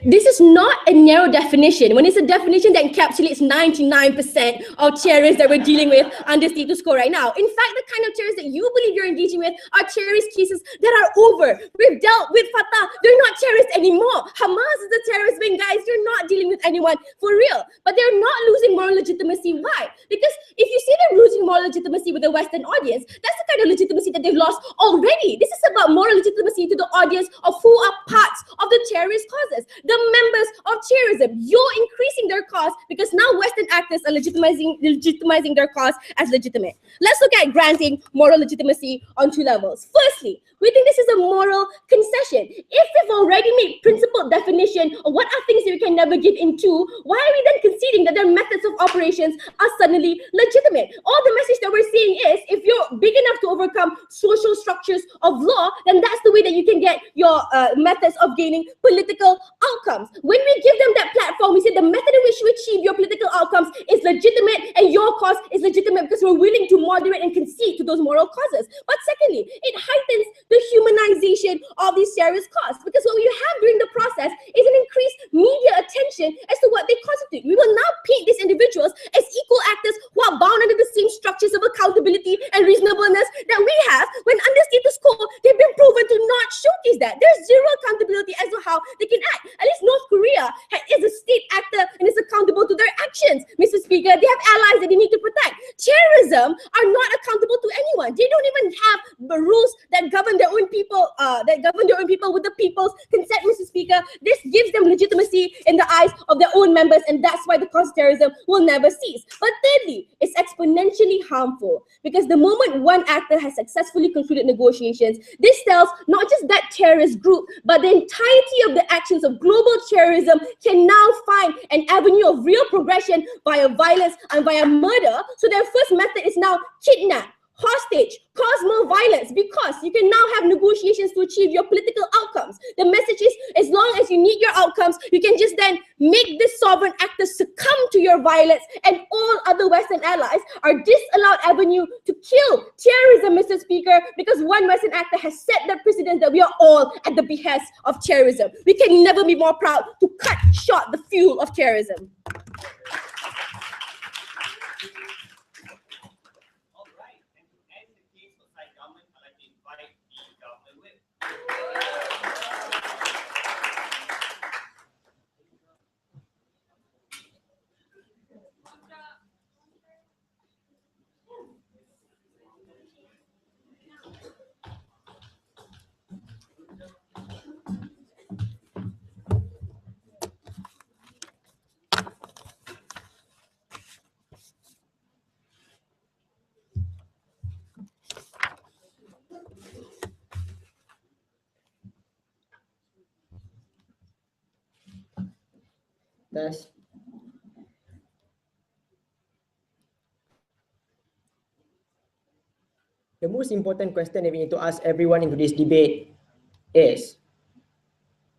This is not a narrow definition. When it's a definition that encapsulates 99% of terrorists that we're dealing with under status quo right now. In fact, the kind of terrorists that you believe you're engaging with are terrorist cases that are over. We've dealt with Fatah. They're not terrorists anymore. Hamas is the terrorist wing, guys. You're not dealing with anyone for real. But they're not losing moral legitimacy. Why? Because if you say they're losing moral legitimacy with the Western audience, that's the kind of legitimacy that they've lost already. This is about moral legitimacy to the audience of who are parts of the terrorist causes. The members of terrorism. You're increasing their cause because now Western actors are legitimizing their cause as legitimate. Let's look at granting moral legitimacy on two levels. Firstly, we think this is a moral concession. If we've already made principled definition of what are things that we can never give into, why are we then conceding that their methods of operations are suddenly legitimate? All the message that we're saying is, if you're big enough to overcome social structures of law, then that's the way that you can get your methods of gaining political outcomes. When we give them that platform, we say the method in which you achieve your political outcomes is legitimate and your cause is legitimate because we're willing to moderate and concede to those moral causes. But secondly, it heightens the humanization of these terrorist causes, because what you have during the process is an increased media attention as to what they constitute. We will now paint these individuals as equal actors who are bound under the same structures of accountability and reasonableness that we have, when under status quo, they've been proven to not showcase that. There's zero accountability as to how they can act. At least North Korea is a state actor and is accountable to their actions, Mr. Speaker. They have allies that they need to protect. Terrorism are not accountable to anyone. They don't even have the rules that govern their own people, with the people's consent, Mr. Speaker. This gives them legitimacy in the eyes of their own members, and that's why the cause of terrorism will never cease. But thirdly, it's exponentially harmful, because the moment one actor has successfully concluded negotiations, this tells not just that terrorist group, but the entirety of the actions of global terrorism can now find an avenue of real progression via violence and via murder. So their first method is now kidnap, hostage, cause more violence, because you can now have negotiations to achieve your political outcomes. The message is, as long as you need your outcomes, you can just then make this sovereign actor succumb to your violence, and all other Western allies are disallowed avenue to kill terrorism, Mr. Speaker, because one Western actor has set the precedent that we are all at the behest of terrorism. We can never be more proud to cut short the fuel of terrorism. That's the most important question that we need to ask everyone in today's debate is,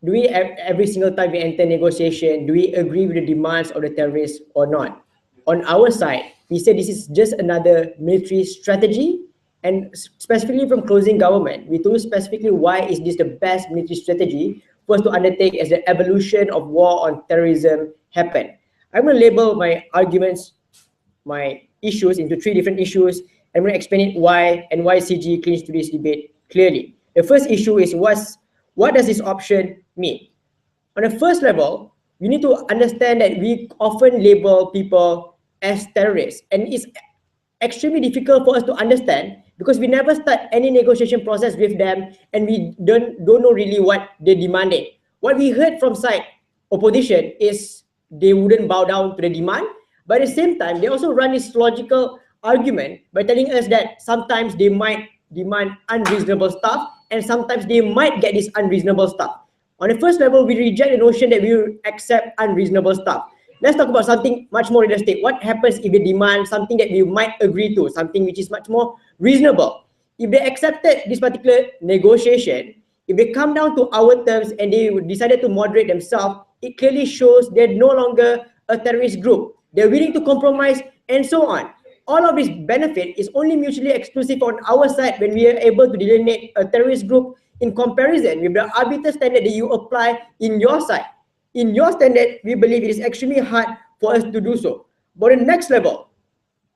do we, every single time we enter negotiation, do we agree with the demands of the terrorists or not? On our side, we say this is just another military strategy, and specifically from closing government, we told specifically why is this the best military strategy for us to undertake as the evolution of war on terrorism happen. I'm going to label my arguments, my issues into three different issues. I'm going to explain it why and why CG cleans today's debate clearly. The first issue is what does this option mean? On the first level, we need to understand that we often label people as terrorists, and it's extremely difficult for us to understand because we never start any negotiation process with them, and we don't know really what they demanded. What we heard from side opposition is they wouldn't bow down to the demand, but at the same time, they also run this logical argument by telling us that sometimes they might demand unreasonable stuff, and sometimes they might get this unreasonable stuff. On the first level, we reject the notion that we will accept unreasonable stuff. Let's talk about something much more realistic. What happens if they demand something that we might agree to, something which is much more reasonable? If they accepted this particular negotiation, if they come down to our terms and they decided to moderate themselves, it clearly shows they're no longer a terrorist group. They're willing to compromise and so on. All of this benefit is only mutually exclusive on our side when we are able to delineate a terrorist group in comparison with the arbiter standard that you apply in your side. In your standard, we believe it is extremely hard for us to do so. But the next level,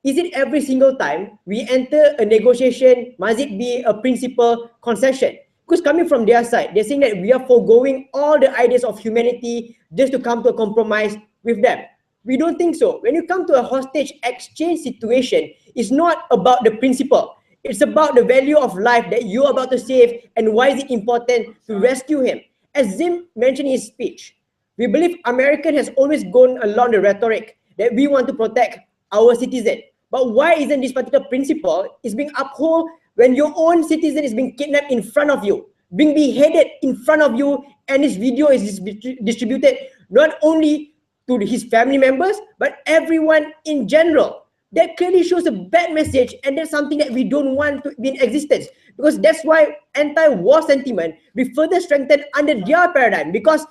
is it every single time we enter a negotiation, must it be a principal concession? Because coming from their side, they're saying that we are foregoing all the ideas of humanity just to come to a compromise with them. We don't think so. When you come to a hostage exchange situation, it's not about the principle. It's about the value of life that you're about to save and why is it important to rescue him. As Zim mentioned in his speech, we believe America has always gone along the rhetoric that we want to protect our citizen. But why isn't this particular principle is being upheld when your own citizen is being kidnapped in front of you, being beheaded in front of you, and this video is distributed not only to his family members, but everyone in general? That clearly shows a bad message, and that's something that we don't want to be in existence. Because that's why anti-war sentiment will further strengthen under their paradigm, because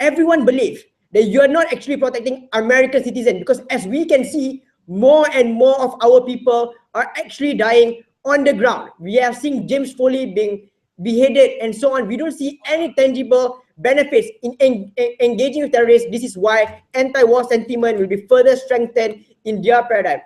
everyone believes that you're not actually protecting American citizens, because as we can see, more and more of our people are actually dying on the ground. We have seen James Foley being beheaded and so on. We don't see any tangible benefits in engaging with terrorists. This is why anti-war sentiment will be further strengthened in their paradigm.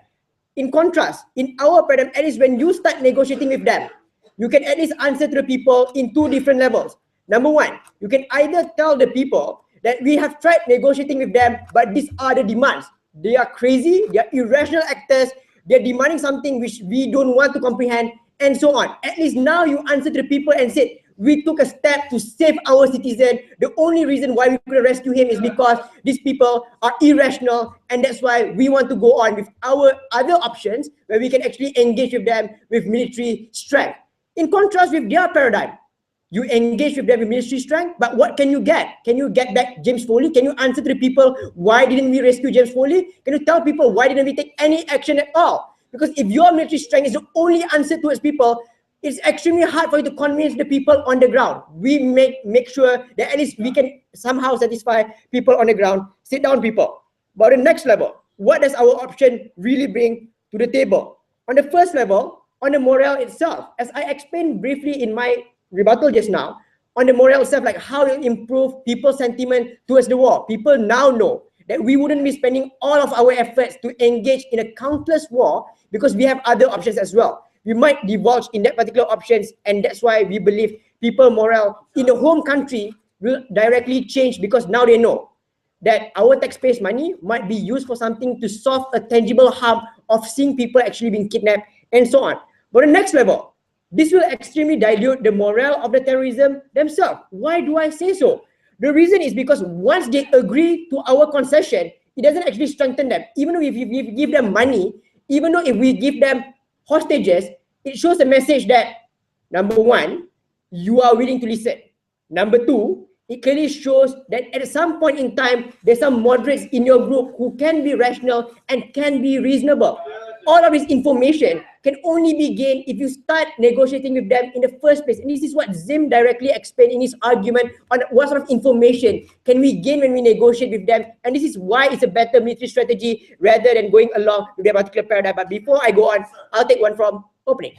In contrast, in our paradigm, at least when you start negotiating with them, you can at least answer to the people in two different levels. Number one, you can either tell the people that we have tried negotiating with them, but these are the demands. They are crazy, they are irrational actors, they're demanding something which we don't want to comprehend, and so on. At least now you answer to the people and said, we took a step to save our citizen. The only reason why we could rescue him is because these people are irrational, and that's why we want to go on with our other options where we can actually engage with them with military strength. In contrast with their paradigm, you engage with them with military strength, but what can you get? Can you get back James Foley? Can you answer to the people, why didn't we rescue James Foley? Can you tell people, why didn't we take any action at all? Because if your military strength is the only answer towards people, it's extremely hard for you to convince the people on the ground. We make sure that at least we can somehow satisfy people on the ground. Sit down, people. But on the next level, what does our option really bring to the table? On the first level, on the morale itself, as I explained briefly in my rebuttal just now, on the morale itself, like how it improve people's sentiment towards the war. People now know that we wouldn't be spending all of our efforts to engage in a countless war because we have other options as well. We might divulge in that particular options, and that's why we believe people morale in the home country will directly change, because now they know that our taxpayers' money might be used for something to solve a tangible harm of seeing people actually being kidnapped and so on. But the next level, this will extremely dilute the morale of the terrorism themselves. Why do I say so? The reason is because once they agree to our concession, it doesn't actually strengthen them. Even if we give them money, even though if we give them hostages, it shows a message that, number one, you are willing to listen. Number two, it clearly shows that at some point in time, there's some moderates in your group who can be rational and can be reasonable. All of this information can only be gained if you start negotiating with them in the first place. And this is what Zim directly explained in his argument on what sort of information can we gain when we negotiate with them. And this is why it's a better military strategy rather than going along with their particular paradigm. But before I go on, I'll take one from opening.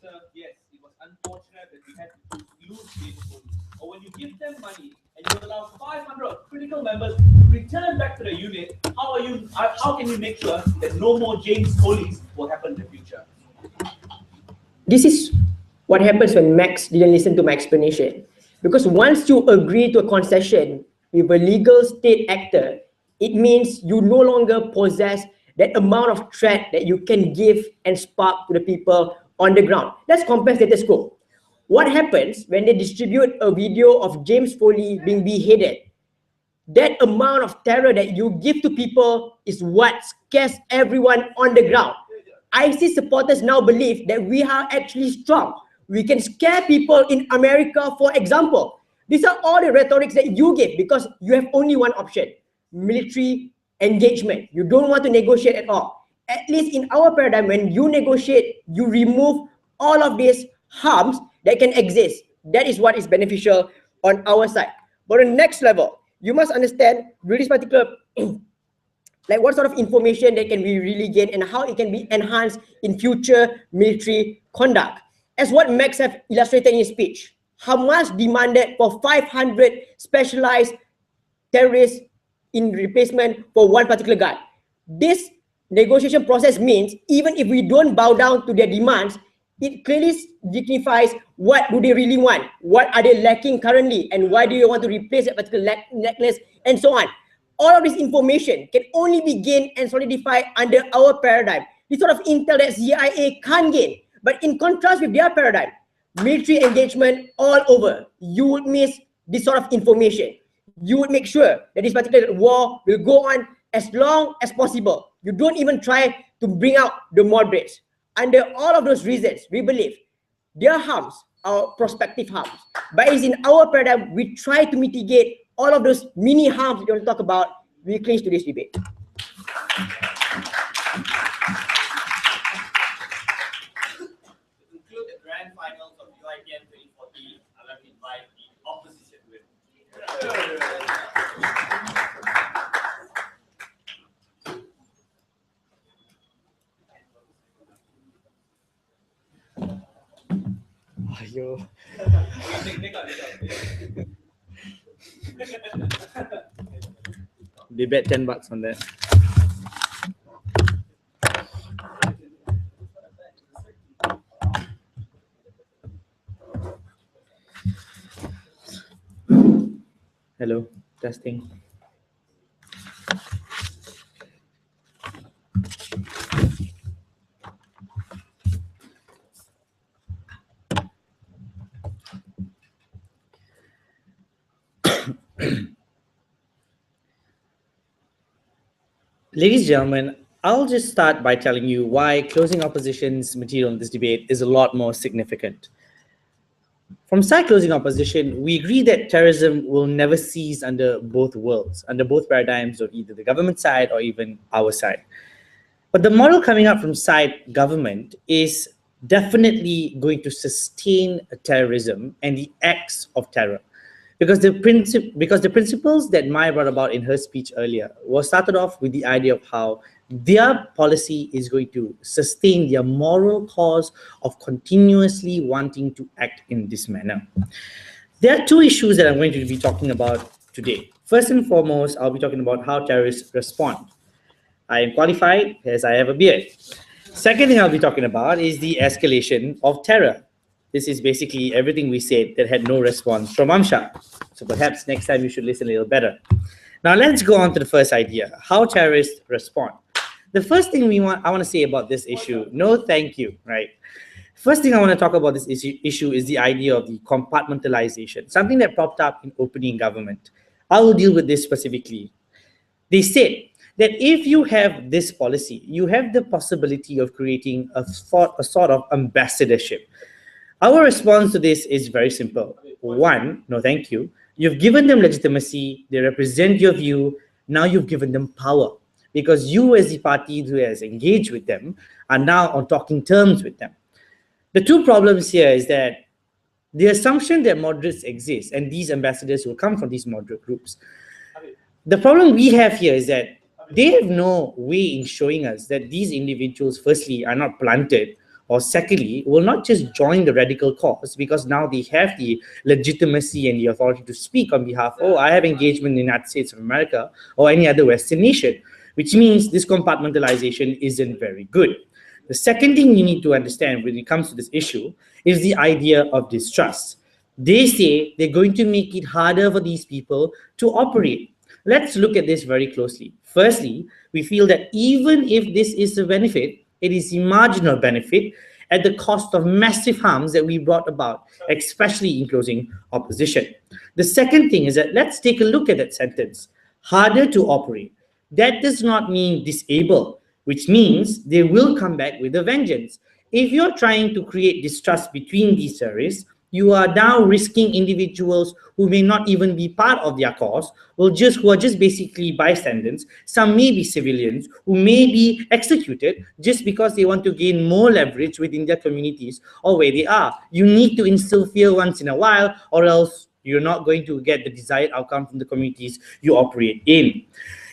Sir, yes, it was unfortunate that we had to lose James Foley. Or when you give them money and you allow 500 critical members to return back to the unit, how can you make sure that no more James Foleys will happen in the future? This is what happens when Max didn't listen to my explanation. Because once you agree to a concession with a legal state actor, it means you no longer possess that amount of threat that you can give and spark to the people on the ground. Let's compare status quo. What happens when they distribute a video of James Foley being beheaded? That amount of terror that you give to people is what scares everyone on the ground. ISIS supporters now believe that we are actually strong. We can scare people in America, for example. These are all the rhetorics that you give because you have only one option: military engagement. You don't want to negotiate at all. At least in our paradigm, when you negotiate, you remove all of these harms that can exist. That is what is beneficial on our side. But on the next level, you must understand with this particular like what sort of information that can be really gained and how it can be enhanced in future military conduct. As what Max have illustrated in his speech, Hamas demanded for 500 specialized terrorists in replacement for one particular guy. This negotiation process means even if we don't bow down to their demands, it clearly signifies what do they really want, what are they lacking currently, and why do you want to replace that particular lackness, and so on. All of this information can only be gained and solidified under our paradigm. This sort of intel that CIA can't gain. But in contrast with their paradigm, military engagement all over, you would miss this sort of information. You would make sure that this particular war will go on as long as possible. You don't even try to bring out the moderates. Under all of those reasons, we believe their harms are prospective harms. But it's in our paradigm, we try to mitigate all of those mini harms we want to talk about. We clinch to this debate. To conclude the grand finals of UiTM 2040, I'd like to invite the opposition with Ayo. They bet $10 on that. Hello, testing. Ladies and gentlemen, I'll just start by telling you why closing opposition's material in this debate is a lot more significant. From side closing opposition, we agree that terrorism will never cease under both worlds, under both paradigms of either the government side or even our side. But the model coming up from side government is definitely going to sustain terrorism and the acts of terror. Because the principles that Maya brought about in her speech earlier was started off with the idea of how their policy is going to sustain their moral cause of continuously wanting to act in this manner. There are two issues that I'm going to be talking about today. First and foremost, I'll be talking about how terrorists respond. I am qualified as I have a beard. Second thing I'll be talking about is the escalation of terror. This is basically everything we said that had no response from Amsha. So perhaps next time you should listen a little better. Now let's go on to the first idea, how terrorists respond. The first thing I want to say about this issue, no thank you, right? First thing I want to talk about this issue is the idea of the compartmentalization, something that popped up in opening government. I will deal with this specifically. They said that if you have this policy, you have the possibility of creating a sort of ambassadorship. Our response to this is very simple. One, no thank you. You've given them legitimacy, they represent your view, now you've given them power. Because you as the party who has engaged with them are now on talking terms with them. The two problems here is that the assumption that moderates exist and these ambassadors will come from these moderate groups. The problem we have here is that they have no way in showing us that these individuals, firstly, are not planted, or secondly, will not just join the radical cause because now they have the legitimacy and the authority to speak on behalf, oh, I have engagement in the United States of America or any other Western nation, which means this compartmentalization isn't very good. The second thing you need to understand when it comes to this issue is the idea of distrust. They say they're going to make it harder for these people to operate. Let's look at this very closely. Firstly, we feel that even if this is a benefit, it is a marginal benefit at the cost of massive harms that we brought about, especially in closing opposition. The second thing is that let's take a look at that sentence. Harder to operate. That does not mean disable, which means they will come back with a vengeance. If you're trying to create distrust between these terrorists, you are now risking individuals who may not even be part of their cause, who are just basically bystanders. Some may be civilians who may be executed just because they want to gain more leverage within their communities or where they are. You need to instill fear once in a while, or else you're not going to get the desired outcome from the communities you operate in.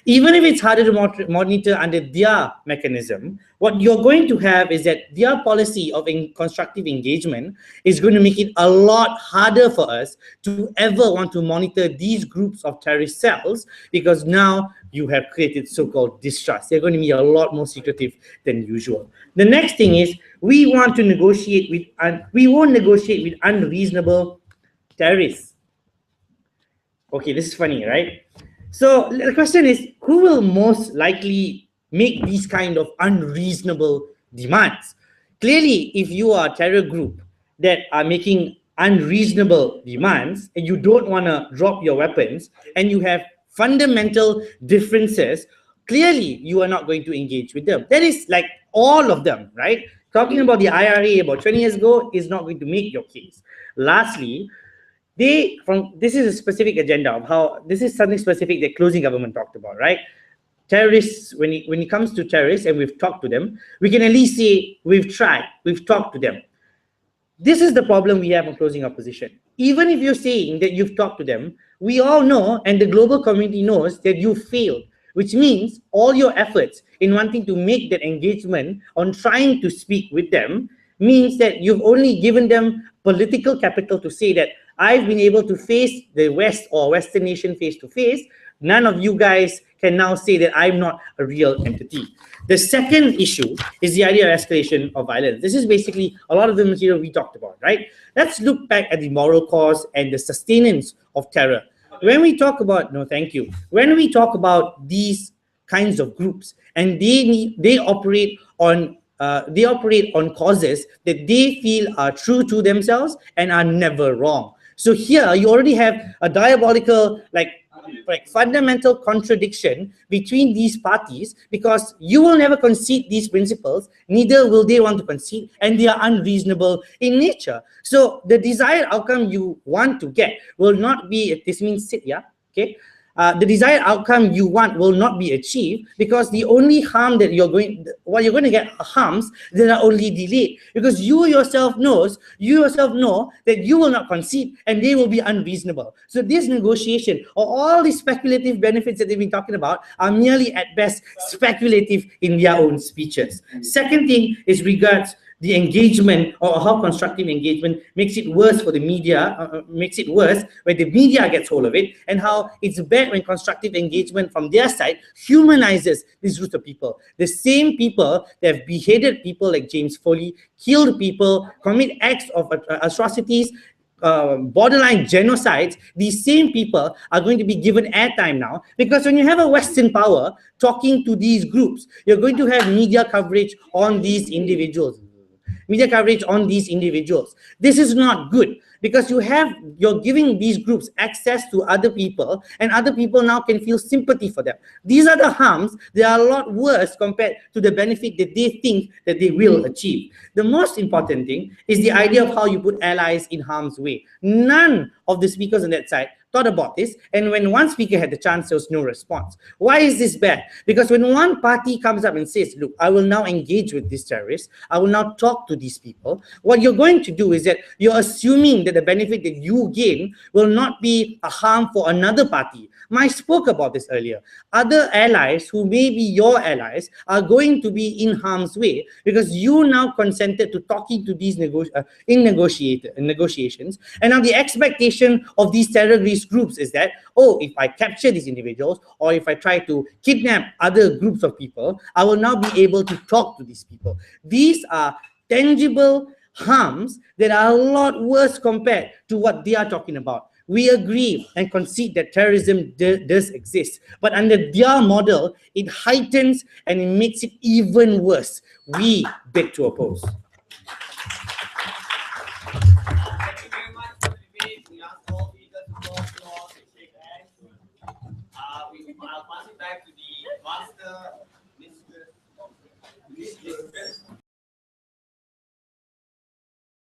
Even if it's harder to monitor under their mechanism, what you're going to have is that their policy of constructive engagement is going to make it a lot harder for us to ever want to monitor these groups of terrorist cells, because now you have created so-called distrust. They're going to be a lot more secretive than usual. The next thing is we won't negotiate with unreasonable terrorists. Okay, this is funny, right? So the question is, who will most likely make these kind of unreasonable demands? Clearly, if you are a terror group that are making unreasonable demands and you don't want to drop your weapons and you have fundamental differences, clearly you are not going to engage with them. That is like all of them, right? Talking about the IRA about 20 years ago is not going to make your case. Lastly, this is a specific agenda of how this is something specific that closing government talked about, right? Terrorists, when it comes to terrorists and we've talked to them, we can at least say we've tried, we've talked to them. This is the problem we have on closing opposition. Even if you're saying that you've talked to them, we all know, and the global community knows, that you failed, which means all your efforts in wanting to make that engagement on trying to speak with them means that you've only given them political capital to say that I've been able to face the West or Western nation face to face. None of you guys can now say that I'm not a real entity. The second issue is the idea of escalation of violence. This is basically a lot of the material we talked about, right? Let's look back at the moral cause and the sustenance of terror. When we talk about, when we talk about these kinds of groups and they operate on causes that they feel are true to themselves and are never wrong. So here you already have a diabolical, like fundamental contradiction between these parties, because you will never concede these principles, neither will they want to concede, and they are unreasonable in nature. So the desired outcome you want to get will not be, this means sit, yeah, okay? The desired outcome you want will not be achieved, because the only harm that you're going to get harms that are only delayed, because you yourself know that you will not concede and they will be unreasonable. So this negotiation or all these speculative benefits that they've been talking about are merely at best speculative in their own speeches. Second thing is regards the engagement, or how constructive engagement makes it worse for the media, makes it worse when the media gets hold of it, and how it's bad when constructive engagement from their side humanizes these groups of people. The same people that have beheaded people like James Foley, killed people, commit acts of atrocities, borderline genocides, these same people are going to be given airtime now, because when you have a Western power talking to these groups, you're going to have media coverage on these individuals. This is not good, because you're giving these groups access to other people, and other people now can feel sympathy for them. These are the harms. They are a lot worse compared to the benefit that they think that they will achieve. The most important thing is the idea of how you put allies in harm's way. None of the speakers on that side thought about this, and when one speaker had the chance, there was no response. Why is this bad? Because when one party comes up and says, look, I will now engage with these terrorists, I will now talk to these people, what you're going to do is that you're assuming that the benefit that you gain will not be a harm for another party. I spoke about this earlier. Other allies who may be your allies are going to be in harm's way, because you now consented to talking to these negotiations, and now the expectation of these terrorist groups is that, oh, if I capture these individuals, or if I try to kidnap other groups of people, I will now be able to talk to these people. These are tangible harms that are a lot worse compared to what they are talking about. We agree and concede that terrorism does exist, but under their model, it heightens and it makes it even worse. We beg to oppose. Thank you very much for the debate. We ask all speakers to go to shake hands. I'll pass it back to the master.